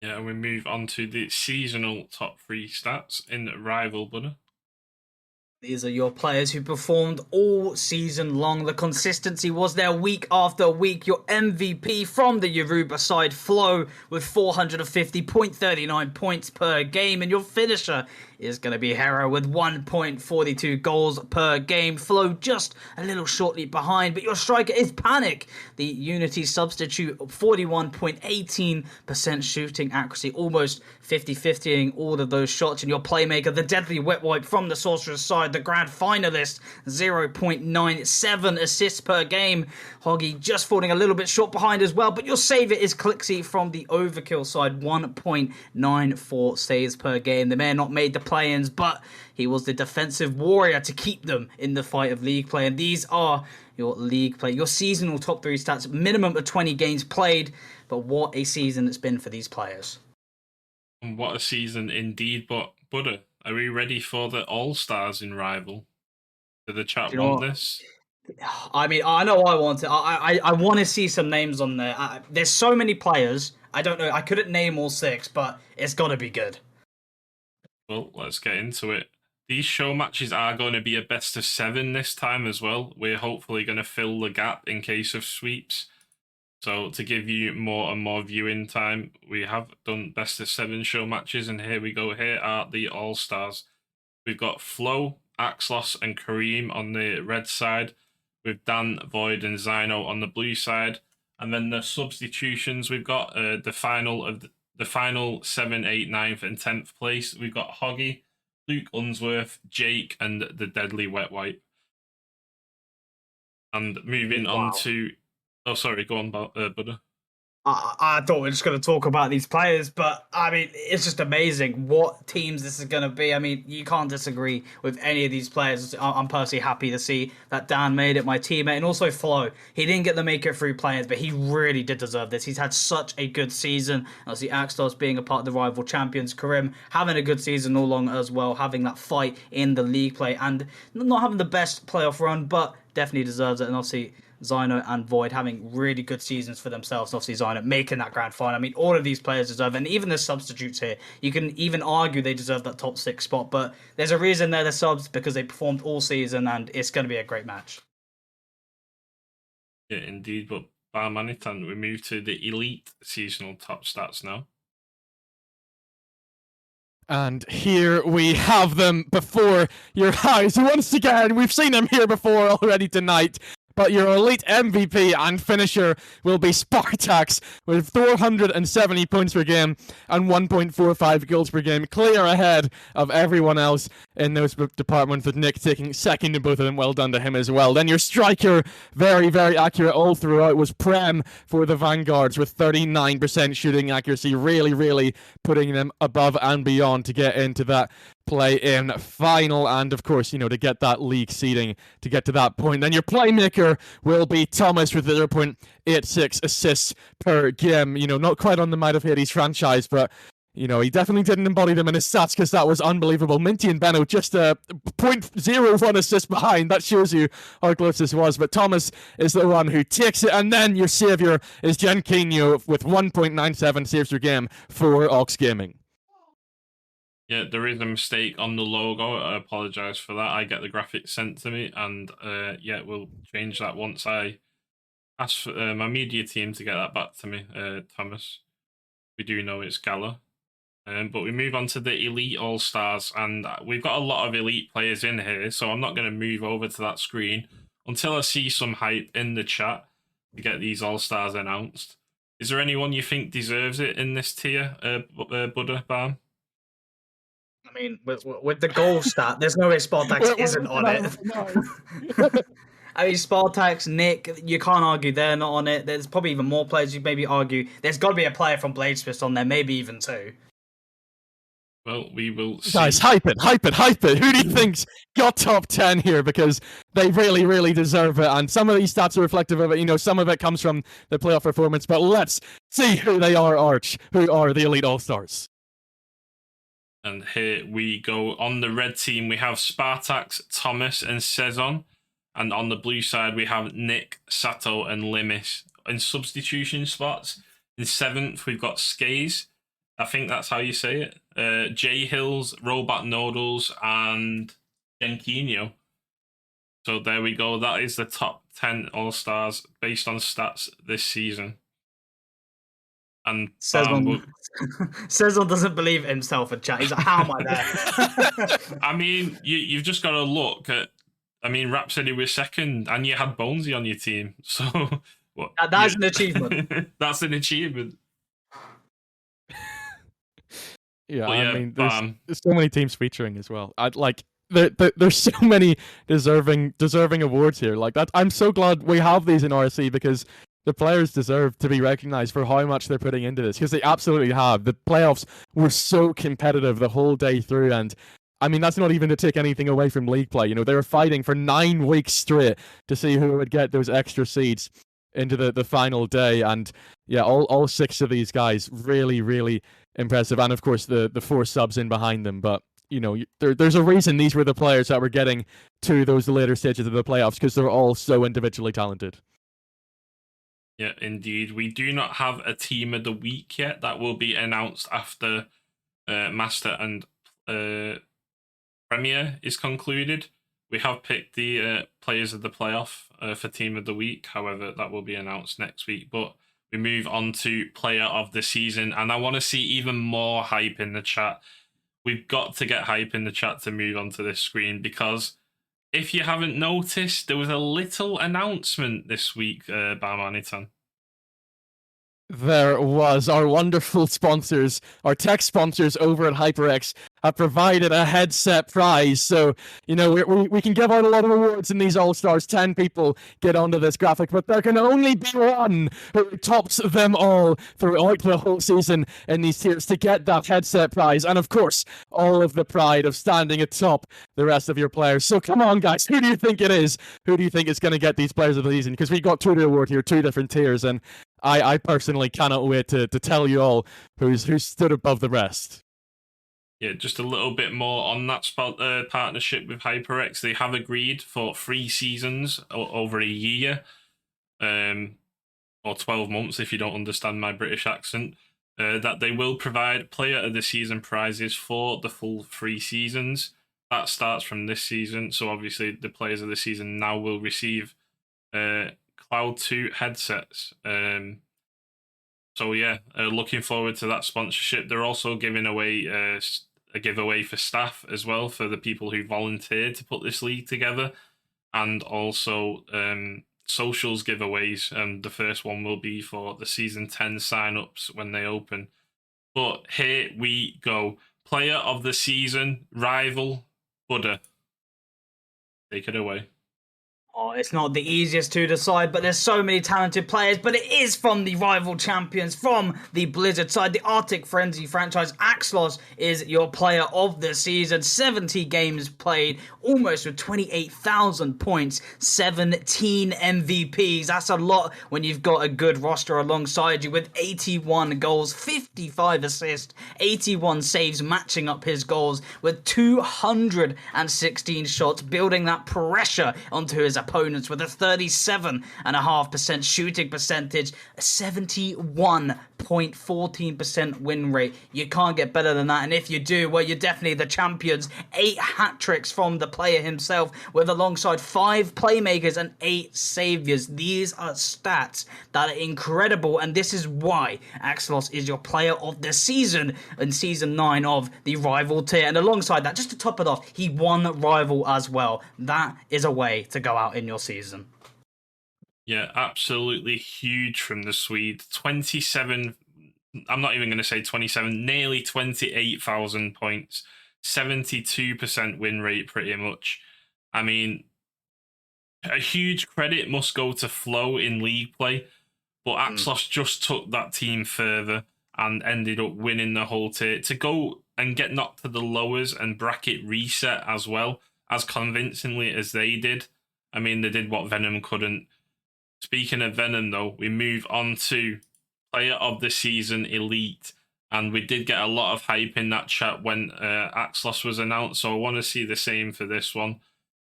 Yeah, and we move on to the seasonal top 3 stats in Rival, buddy. These are your players who performed all season long. The consistency was there week after week. Your MVP from the Yoruba side, Flo, with 450.39 points per game. And your finisher is going to be Hera with 1.42 goals per game. Flow just a little shortly behind, but your striker is Panic, the Unity substitute, 41.18% shooting accuracy, almost 50-50ing all of those shots. And your playmaker, the deadly wet wipe from the Sorcerer's side, the grand finalist, 0.97 assists per game. Hoggy just falling a little bit short behind as well, but your saver is Clixie from the Overkill side, 1.94 saves per game. The man not made the play-ins, but he was the defensive warrior to keep them in the fight of league play. And these are your league play, your seasonal top 3 stats, minimum of 20 games played. But what a season it's been for these players. And what a season indeed. But Butter, are we ready for the All-Stars in Rival? Do the chat want this? I mean, I know I want it. I want to see some names on there. There's so many players. I don't know. I couldn't name all 6, but it's got to be good. Well, let's get into it. These show matches are going to be a best of 7 this time as well. We're hopefully going to fill the gap in case of sweeps. So to give you more and more viewing time, we have done best of 7 show matches, and here we go. Here are the All-Stars. We've got Flo, Axlos, and Kareem on the red side, with Dan, Void, and Zyno on the blue side. And then the substitutions, we've got the final 7th, 8th, 9th, and 10th place. We've got Hoggy, Luke Unsworth, Jake, and the deadly wet wipe. And moving on to... Oh, sorry, go on, Buddha. I thought we were just going to talk about these players, but I mean, it's just amazing what teams this is going to be. I mean, you can't disagree with any of these players. I'm personally happy to see that Dan made it, my teammate, and also Flo. He didn't get the make it through play-ins, but he really did deserve this. He's had such a good season. Obviously, Axtos being a part of the rival champions, Karim having a good season all along as well, having that fight in the league play, and not having the best playoff run, but definitely deserves it. And obviously, Zyno and Void having really good seasons for themselves. Obviously, Zyno making that grand final. I mean, all of these players deserve it. And even the substitutes here, you can even argue they deserve that top 6 spot. But there's a reason they're the subs, because they performed all season, and it's going to be a great match. Yeah, indeed. But Barmanitan, we move to the elite seasonal top stats now. And here we have them before your eyes. Once again, we've seen them here before already tonight. But your elite MVP and finisher will be Spartax with 470 points per game and 1.45 goals per game, clear ahead of everyone else in those departments, with Nick taking second in both of them. Well done to him as well. Then your striker, very, very accurate all throughout, was Prem for the Vanguards with 39% shooting accuracy, really, really putting them above and beyond to get into that play-in final, and of course, to get that league seeding to get to that point. Then your playmaker will be Thomas with 0.86 assists per game. Not quite on the Might of Hades franchise, but he definitely didn't embody them in his stats, because that was unbelievable. Minty and Benno just 0.01 assists behind. That shows you how close this was. But Thomas is the one who takes it. And then your savior is Genkinho with 1.97 saves per game for Ox Gaming. Yeah, there is a mistake on the logo. I apologise for that. I get the graphics sent to me, and we'll change that once I ask my media team to get that back to me, Thomas. We do know it's Gala. But we move on to the Elite All-Stars, and we've got a lot of elite players in here, so I'm not going to move over to that screen until I see some hype in the chat to get these All-Stars announced. Is there anyone you think deserves it in this tier, Buddha Barm? I mean, with the goal stat, there's no way Spartax isn't on it. I mean, Spartax, Nick, you can't argue they're not on it. There's probably even more players you maybe argue. There's got to be a player from Bladesmith on there, maybe even 2. Well, we will see. Guys, hype it. Who do you think's got top 10 here? Because they really, really deserve it. And some of these stats are reflective of it. Some of it comes from the playoff performance. But let's see who they are, Arch. Who are the Elite All-Stars? And here we go. On the red team, we have Spartax, Thomas, and Sezon. And on the blue side, we have Nick, Sato, and Limis. In substitution spots, in 7th, we've got Skaze. I think that's how you say it. J Hills, Robot Noodles, and Genkinho. So there we go. That is the top 10 All-Stars based on stats this season. And Sezon doesn't believe himself in chat. He's like, how am I there? I mean, you've just got to look at. I mean, Rhapsody was second, and you had Bonesy on your team. So what? That's an achievement. That's an achievement. Yeah, But yeah, I mean, there's so many teams featuring as well. There's so many deserving awards here. Like that, I'm so glad we have these in RSC because the players deserve to be recognized for how much they're putting into this, because they absolutely have. The playoffs were so competitive the whole day through, and I mean, that's not even to take anything away from league play. You know, they were fighting for 9 weeks straight to see who would get those extra seeds into the final day, and yeah, all 6 of these guys really, really impressive, and of course the 4 subs in behind them. But you know, there's a reason these were the players that were getting to those later stages of the playoffs, because they're all so individually talented. Yeah, indeed. We do not have a team of the week yet. That will be announced after Master and Premier is concluded. We have picked the players of the playoff for team of the week. However, that will be announced next week. But we move on to player of the season, and I want to see even more hype in the chat. We've got to get hype in the chat to move on to this screen, because if you haven't noticed, there was a little announcement this week, Barmanitan. There was. Our wonderful sponsors, our tech sponsors over at HyperX, have provided a headset prize. So, you know, we can give out a lot of awards in these All-Stars. 10 people get onto this graphic, but there can only be one who tops them all throughout the whole season in these tiers to get that headset prize. And of course, all of the pride of standing atop the rest of your players. So come on, guys, who do you think it is? Who do you think is going to get these players of the season? Because we've got 2 to award here, 2 different tiers, and I personally cannot wait to tell you all who's stood above the rest. Yeah, just a little bit more on that partnership with HyperX. They have agreed for 3 seasons over a year, or 12 months if you don't understand my British accent, that they will provide player of the season prizes for the full 3 seasons. That starts from this season, so obviously the players of the season now will receive Cloud 2 headsets. So yeah, looking forward to that sponsorship. They're also giving away a giveaway for staff as well, for the people who volunteered to put this league together, and also socials giveaways. The first one will be for the season 10 signups when they open. But here we go. Player of the season, rival Buddha. Take it away. Oh, it's not the easiest to decide, but there's so many talented players. But it is from the rival champions, from the Blizzard side, the Arctic Frenzy franchise. Axlos is your player of the season. 70 games played, almost with 28,000 points, 17 MVPs. That's a lot when you've got a good roster alongside you, with 81 goals, 55 assists, 81 saves, matching up his goals with 216 shots, building that pressure onto his opponents with a 37.5% shooting percentage, a 71.14% win rate. You can't get better than that, and if you do, well, you're definitely the champions. 8 hat tricks from the player himself, with alongside 5 playmakers and 8 saviors. These are stats that are incredible, and this is why Axlos is your player of the season in season 9 of the rival tier. And alongside that, just to top it off, he won rival as well. That is a way to go out in your season. Yeah, absolutely huge from the Swede. 27, I'm not even going to say 27, nearly 28,000 points, 72% win rate pretty much. I mean, a huge credit must go to Flo in league play, but Axlos just took that team further and ended up winning the whole tier. To go and get knocked to the lowers and bracket reset as well, as convincingly as they did. I mean, they did what Venom couldn't. Speaking of Venom, though, we move on to Player of the Season Elite. And we did get a lot of hype in that chat when Axlos was announced, so I want to see the same for this one.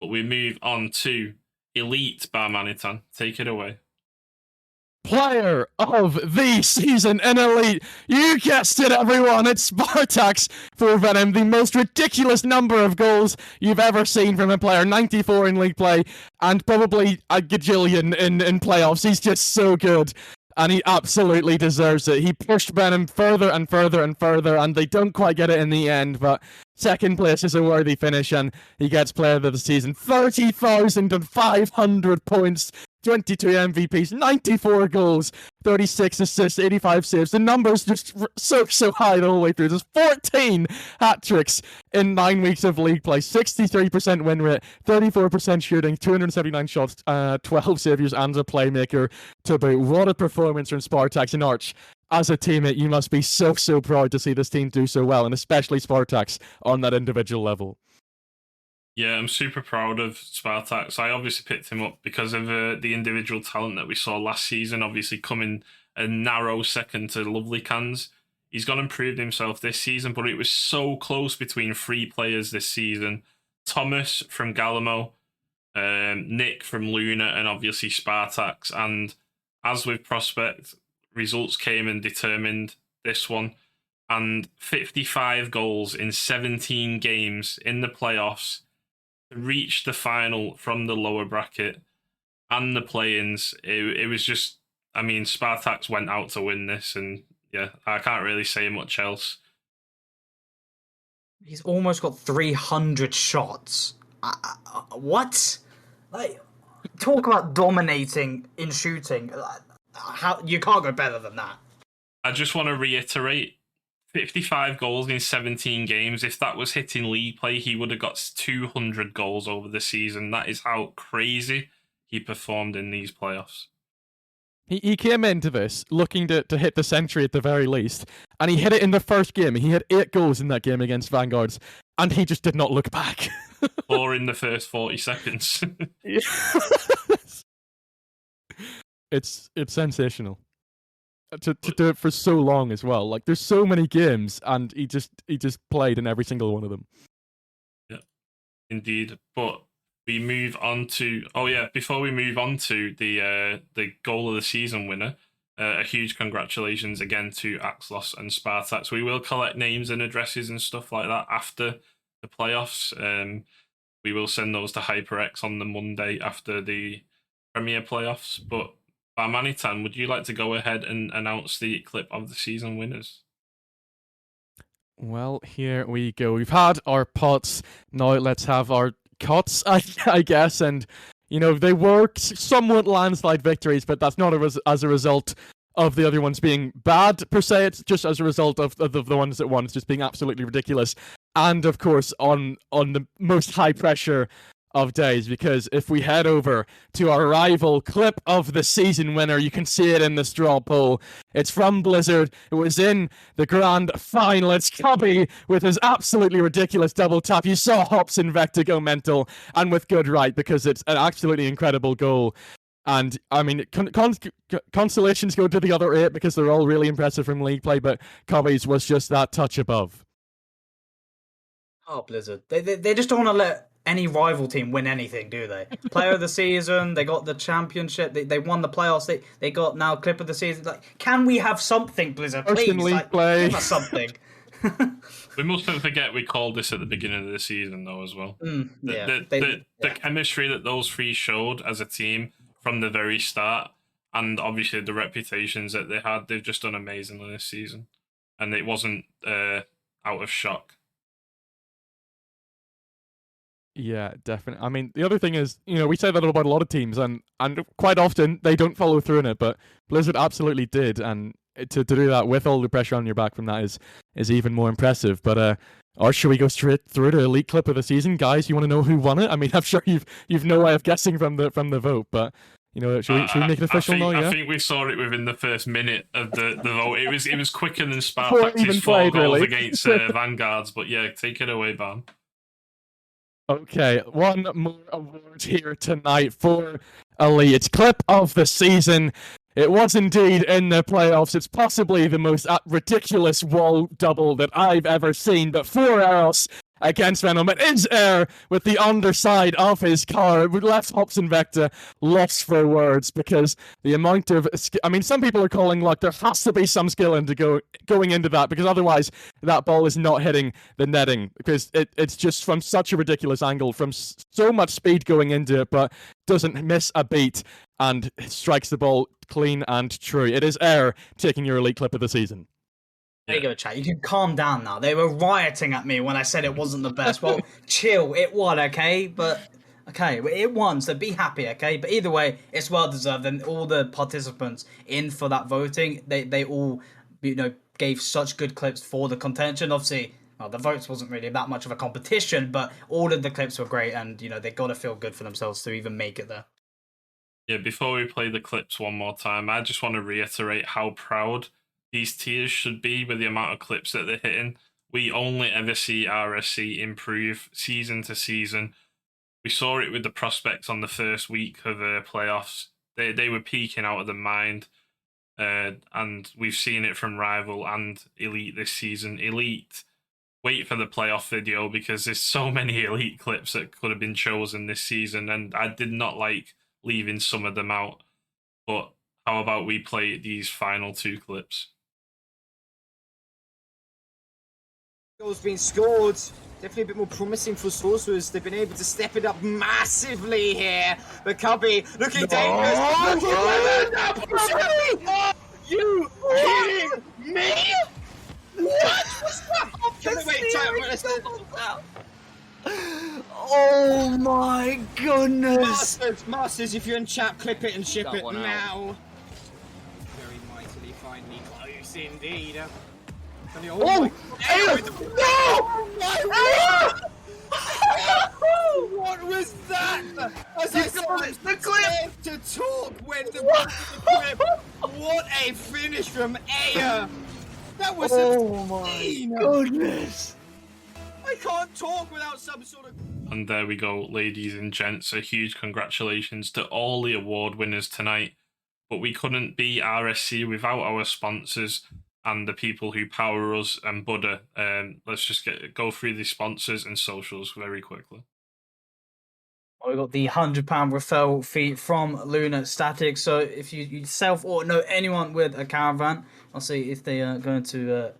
But we move on to Elite, Barmanitan. Take it away. Player of the season in Elite. You guessed it, everyone. It's Spartax for Venom. The most ridiculous number of goals you've ever seen from a player. 94 in league play and probably a gajillion in playoffs. He's just so good. and he absolutely deserves it. He pushed Venom further and further and further, and they don't quite get it in the end, but second place is a worthy finish, and he gets player of the season. 30,500 points, 22 MVPs, 94 goals, 36 assists, 85 saves. The numbers just so high the whole way through. There's 14 hat-tricks in 9 weeks of league play, 63% win rate, 34% shooting, 279 shots, 12 saviors, and a playmaker to boot. What a performance from Spartax and Arch. As a teammate, you must be so proud to see this team do so well, and especially Spartax on that individual level. Yeah, I'm super proud of Spartax. I obviously picked him up because of the individual talent that we saw last season, obviously coming a narrow second to Lovely Cans. He's gone and proved himself this season, but it was so close between 3 players this season. Thomas from Galamo, Nick from Luna, and obviously Spartax. And as with Prospect, results came and determined this one. And 55 goals in 17 games in the playoffs to reach the final from the lower bracket and the play-ins. It was just, I mean, Spartax went out to win this, and yeah, I can't really say much else. He's almost got 300 shots. What? Like, talk about dominating in shooting. How you can't go better than that. I just want to reiterate, 55 goals in 17 games. If that was hitting league play, he would have got 200 goals over the season. That is how crazy he performed in these playoffs. He came into this looking to hit the century at the very least, and he hit it in the first game. He had 8 goals in that game against Vanguards, and he just did not look back. Or in the first 40 seconds. It's sensational. To do it for so long as well. Like, there's so many games, and he just played in every single one of them. Yeah, indeed. But we move on to before we move on to the goal of the season winner, a huge congratulations again to Axlos and Spartax. We will collect names and addresses and stuff like that after the playoffs. We will send those to HyperX on the Monday after the Premier playoffs. But Barmanitan, would you like to go ahead and announce the clip of the season winners? Well, here we go. We've had our pots. Now let's have our cuts, I guess. And, you know, they were somewhat landslide victories, but that's not as a result of the other ones being bad, per se. It's just as a result of the ones that won. It's just being absolutely ridiculous. And, of course, on the most high pressure of days, because if we head over to our rival clip of the season winner, you can see it in the straw poll. It's from Blizzard. It was in the grand final. It's Cubby with his absolutely ridiculous double tap. You saw Hops and Vector go mental, and with good right, because it's an absolutely incredible goal. And, I mean, consolations go to the other 8 because they're all really impressive from league play, but Cubby's was just that touch above. Oh, Blizzard. They just don't want to let any rival team win anything, do they? Player of the season, they got the championship, they won the playoffs, they got now clip of the season. Like, can we have something, Blizzard? Please, league play. Give us something. We mustn't forget we called this at the beginning of the season, though, as well. The chemistry that those 3 showed as a team from the very start, and obviously the reputations that they had, they've just done amazingly this season. And it wasn't out of shock. Yeah, definitely. I mean, the other thing is, you know, we say that about a lot of teams, and quite often they don't follow through in it, but Blizzard absolutely did, and to do that with all the pressure on your back from that is even more impressive. But or should we go straight through to elite clip of the season, guys? You want to know who won it? I mean, I'm sure you've no way of guessing from the vote, but you know, should we make it official now? Yeah, I think we saw it within the first minute of the vote. It was quicker than Spartax's 4 goals against Vanguards. But yeah, take it away, Bam. Okay, one more award here tonight for Elite. It's clip of the season. It was indeed in the playoffs. It's possibly the most ridiculous wall double that I've ever seen. But for Eros against Venom, it is Air with the underside of his car. It left Hops and Vector lost for words, because the amount of... I mean, some people are calling luck. There has to be some skill going into that, because otherwise that ball is not hitting the netting, because it's just from such a ridiculous angle, from so much speed going into it, but doesn't miss a beat. and strikes the ball clean and true. It is Air taking your elite clip of the season. There you go, chat. You can calm down now. They were rioting at me when I said it wasn't the best. Well, chill. It won, okay? But, okay, it won, so be happy, okay? But either way, it's well deserved. And all the participants in for that voting, they all, gave such good clips for the contention. Obviously, well, the votes wasn't really that much of a competition, but all of the clips were great. And, they got to feel good for themselves to even make it there. Yeah, before we play the clips one more time, I just want to reiterate how proud these tiers should be with the amount of clips that they're hitting. We only ever see RSC improve season to season. We saw it with the prospects on the first week of the playoffs. They were peaking out of the mind, and we've seen it from Rival and Elite this season. Elite, wait for the playoff video because there's so many Elite clips that could have been chosen this season, and I did not like leaving some of them out. But how about we play these final 2 clips? Goals being scored. Definitely a bit more promising for Sorcerers. They've been able to step it up massively here. But Cubby looking dangerous. You kidding me? What was that? Oh my goodness! Masters, if you're in chat, clip it and ship That it one out. now. Very mightily finely close indeed. Oh! No! What was that? As I said, the clip to talk when the clip. What a finish from Aya! That was my goodness! I can't talk without some sort of. And there we go, ladies and gents. A huge congratulations to all the award winners tonight. But we couldn't be RSC without our sponsors and the people who power us and Buddha. Let's just go through the sponsors and socials very quickly. We got the £100 referral fee from Lunar Static. So if you yourself or know anyone with a caravan, I'll see if they are going to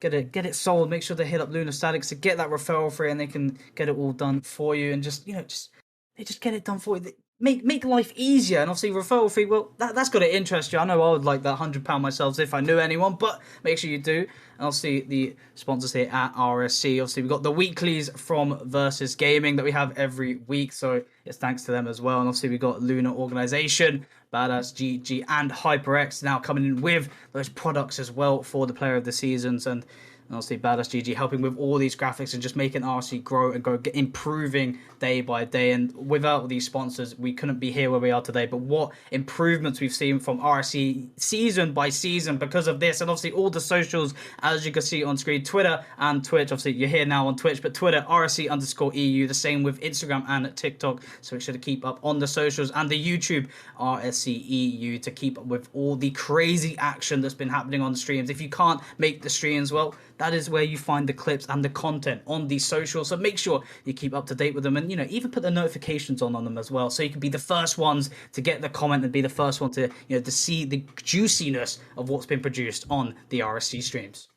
get it sold. Make sure they hit up Lunar Statics to get that referral fee, and they can get it all done for you. And just get it done for you. Make life easier. And obviously referral fee, well, that's got to interest you. I know I would like that £100 myself if I knew anyone, but make sure you do. And obviously the sponsors here at RSC. Obviously we've got the weeklies from Versus Gaming that we have every week, so it's thanks to them as well. And obviously we've got Lunar Organization, Badass GG, and HyperX now coming in with those products as well for the player of the seasons. And obviously Badass GG helping with all these graphics and just making RSC grow and improving day by day. And without these sponsors, we couldn't be here where we are today. But what improvements we've seen from RSC season by season because of this. And obviously all the socials, as you can see on screen, Twitter and Twitch. Obviously you're here now on Twitch, but Twitter, RSC_EU, the same with Instagram and TikTok. So make sure to keep up on the socials, and the YouTube, RSCEU, to keep up with all the crazy action that's been happening on the streams. If you can't make the streams, well, that is where you find the clips and the content on these socials. So make sure you keep up to date with them, and even put the notifications on them as well, so you can be the first ones to get the comment and be the first one to to see the juiciness of what's been produced on the RSC streams.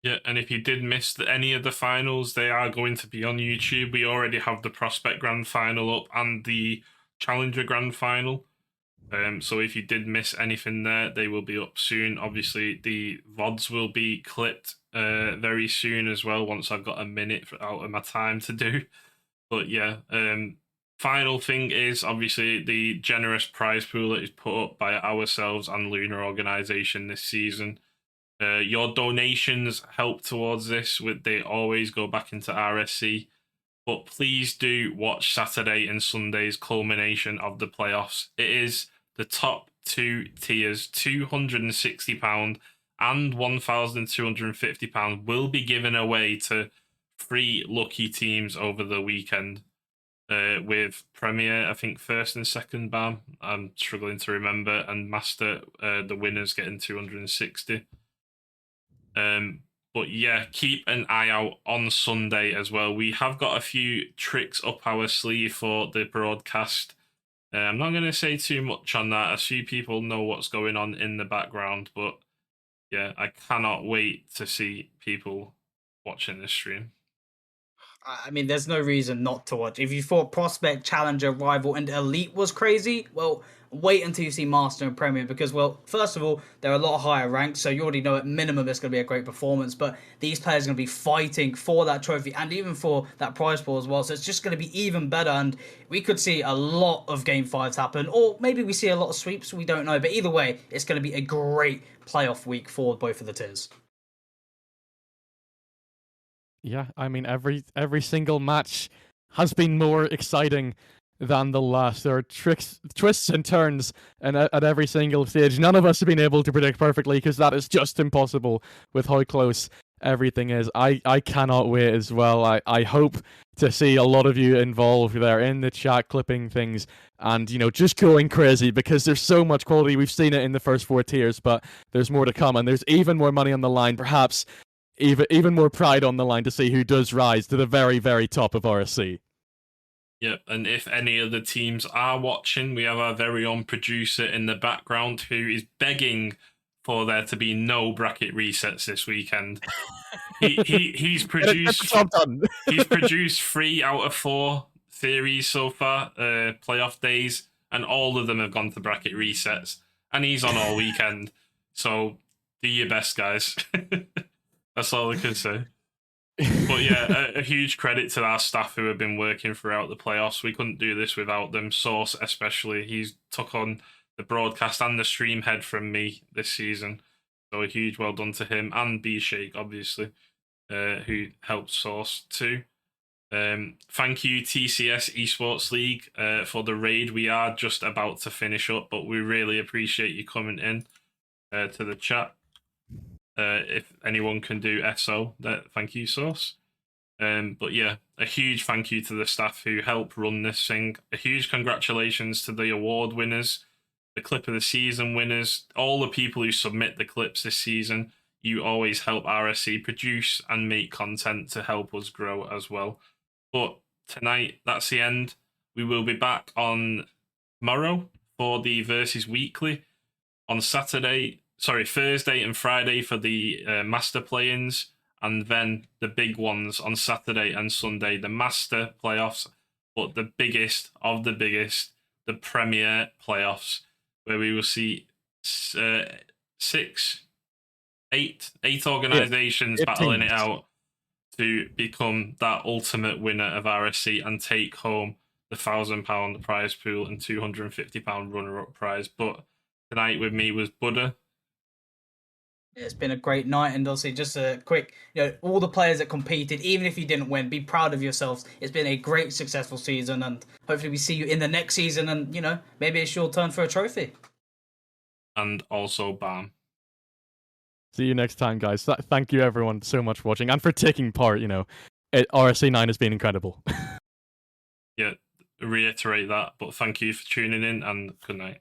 Yeah, and if you did miss any of the finals, they are going to be on YouTube. We already have the Prospect Grand Final up and the Challenger Grand Final. So if you did miss anything there, they will be up soon. Obviously, the VODs will be clipped very soon as well, once I've got a minute out of my time to do. But yeah, final thing is obviously the generous prize pool that is put up by ourselves and Lunar Organization this season. Your donations help towards this. They always go back into RSC. But please do watch Saturday and Sunday's culmination of the playoffs. It is the top 2 tiers, £260 and £1,250 will be given away to 3 lucky teams over the weekend. With Premier, I think first and second BAM, I'm struggling to remember, and Master, the winners getting 260. But yeah, keep an eye out on Sunday as well. We have got a few tricks up our sleeve for the broadcast. I'm not going to say too much on that. A few people know what's going on in the background, but yeah, I cannot wait to see people watching this stream. I mean, there's no reason not to watch. If you thought Prospect, Challenger, Rival, and Elite was crazy, well, wait until you see Master and Premier because, well, first of all, they're a lot higher ranked, so you already know at minimum it's going to be a great performance, but these players are going to be fighting for that trophy and even for that prize pool as well, so it's just going to be even better, and we could see a lot of Game 5s happen, or maybe we see a lot of sweeps, we don't know, but either way, it's going to be a great playoff week for both of the tiers. Yeah, I mean every single match has been more exciting than the last. There are twists and turns at every single stage. None of us have been able to predict perfectly because that is just impossible with how close everything is. I cannot wait as well. I hope to see a lot of you involved there in the chat, clipping things and, you know, just going crazy because there's so much quality. We've seen it in the first 4 tiers, but there's more to come and there's even more money on the line, perhaps even more pride on the line to see who does rise to the very, very top of RSC. Yep, and if any of the teams are watching, we have our very own producer in the background who is begging for there to be no bracket resets this weekend. He's produced he's produced 3 out of 4 series so far, playoff days, and all of them have gone to bracket resets, and he's on all weekend. So do your best, guys. That's all I can say. But yeah, a huge credit to our staff who have been working throughout the playoffs. We couldn't do this without them. Source especially, he's took on the broadcast and the stream head from me this season. So a huge well done to him and B-Shake, obviously, who helped Source too. Thank you TCS Esports League for the raid. We are just about to finish up, but we really appreciate you coming in to the chat. If anyone can do SO, thank you, Source. But yeah, a huge thank you to the staff who help run this thing. A huge congratulations to the award winners, the clip of the season winners, all the people who submit the clips this season. You always help RSC produce and make content to help us grow as well. But tonight, that's the end. We will be back on tomorrow for the Versus Weekly. On Thursday and Friday for the Master play-ins, and then the big ones on Saturday and Sunday, the Master playoffs, but the biggest of the biggest, the Premier playoffs, where we will see 8 organizations battling it out to become that ultimate winner of RSC and take home the £1,000 prize pool and £250 runner-up prize. But tonight with me was Buddha. It's been a great night, and obviously just a quick, all the players that competed, even if you didn't win, be proud of yourselves. It's been a great, successful season, and hopefully we see you in the next season, and, maybe it's your turn for a trophy. And also Barm. See you next time, guys. Thank you, everyone, so much for watching and for taking part. RSC9 has been incredible. Yeah, reiterate that, but thank you for tuning in, and good night.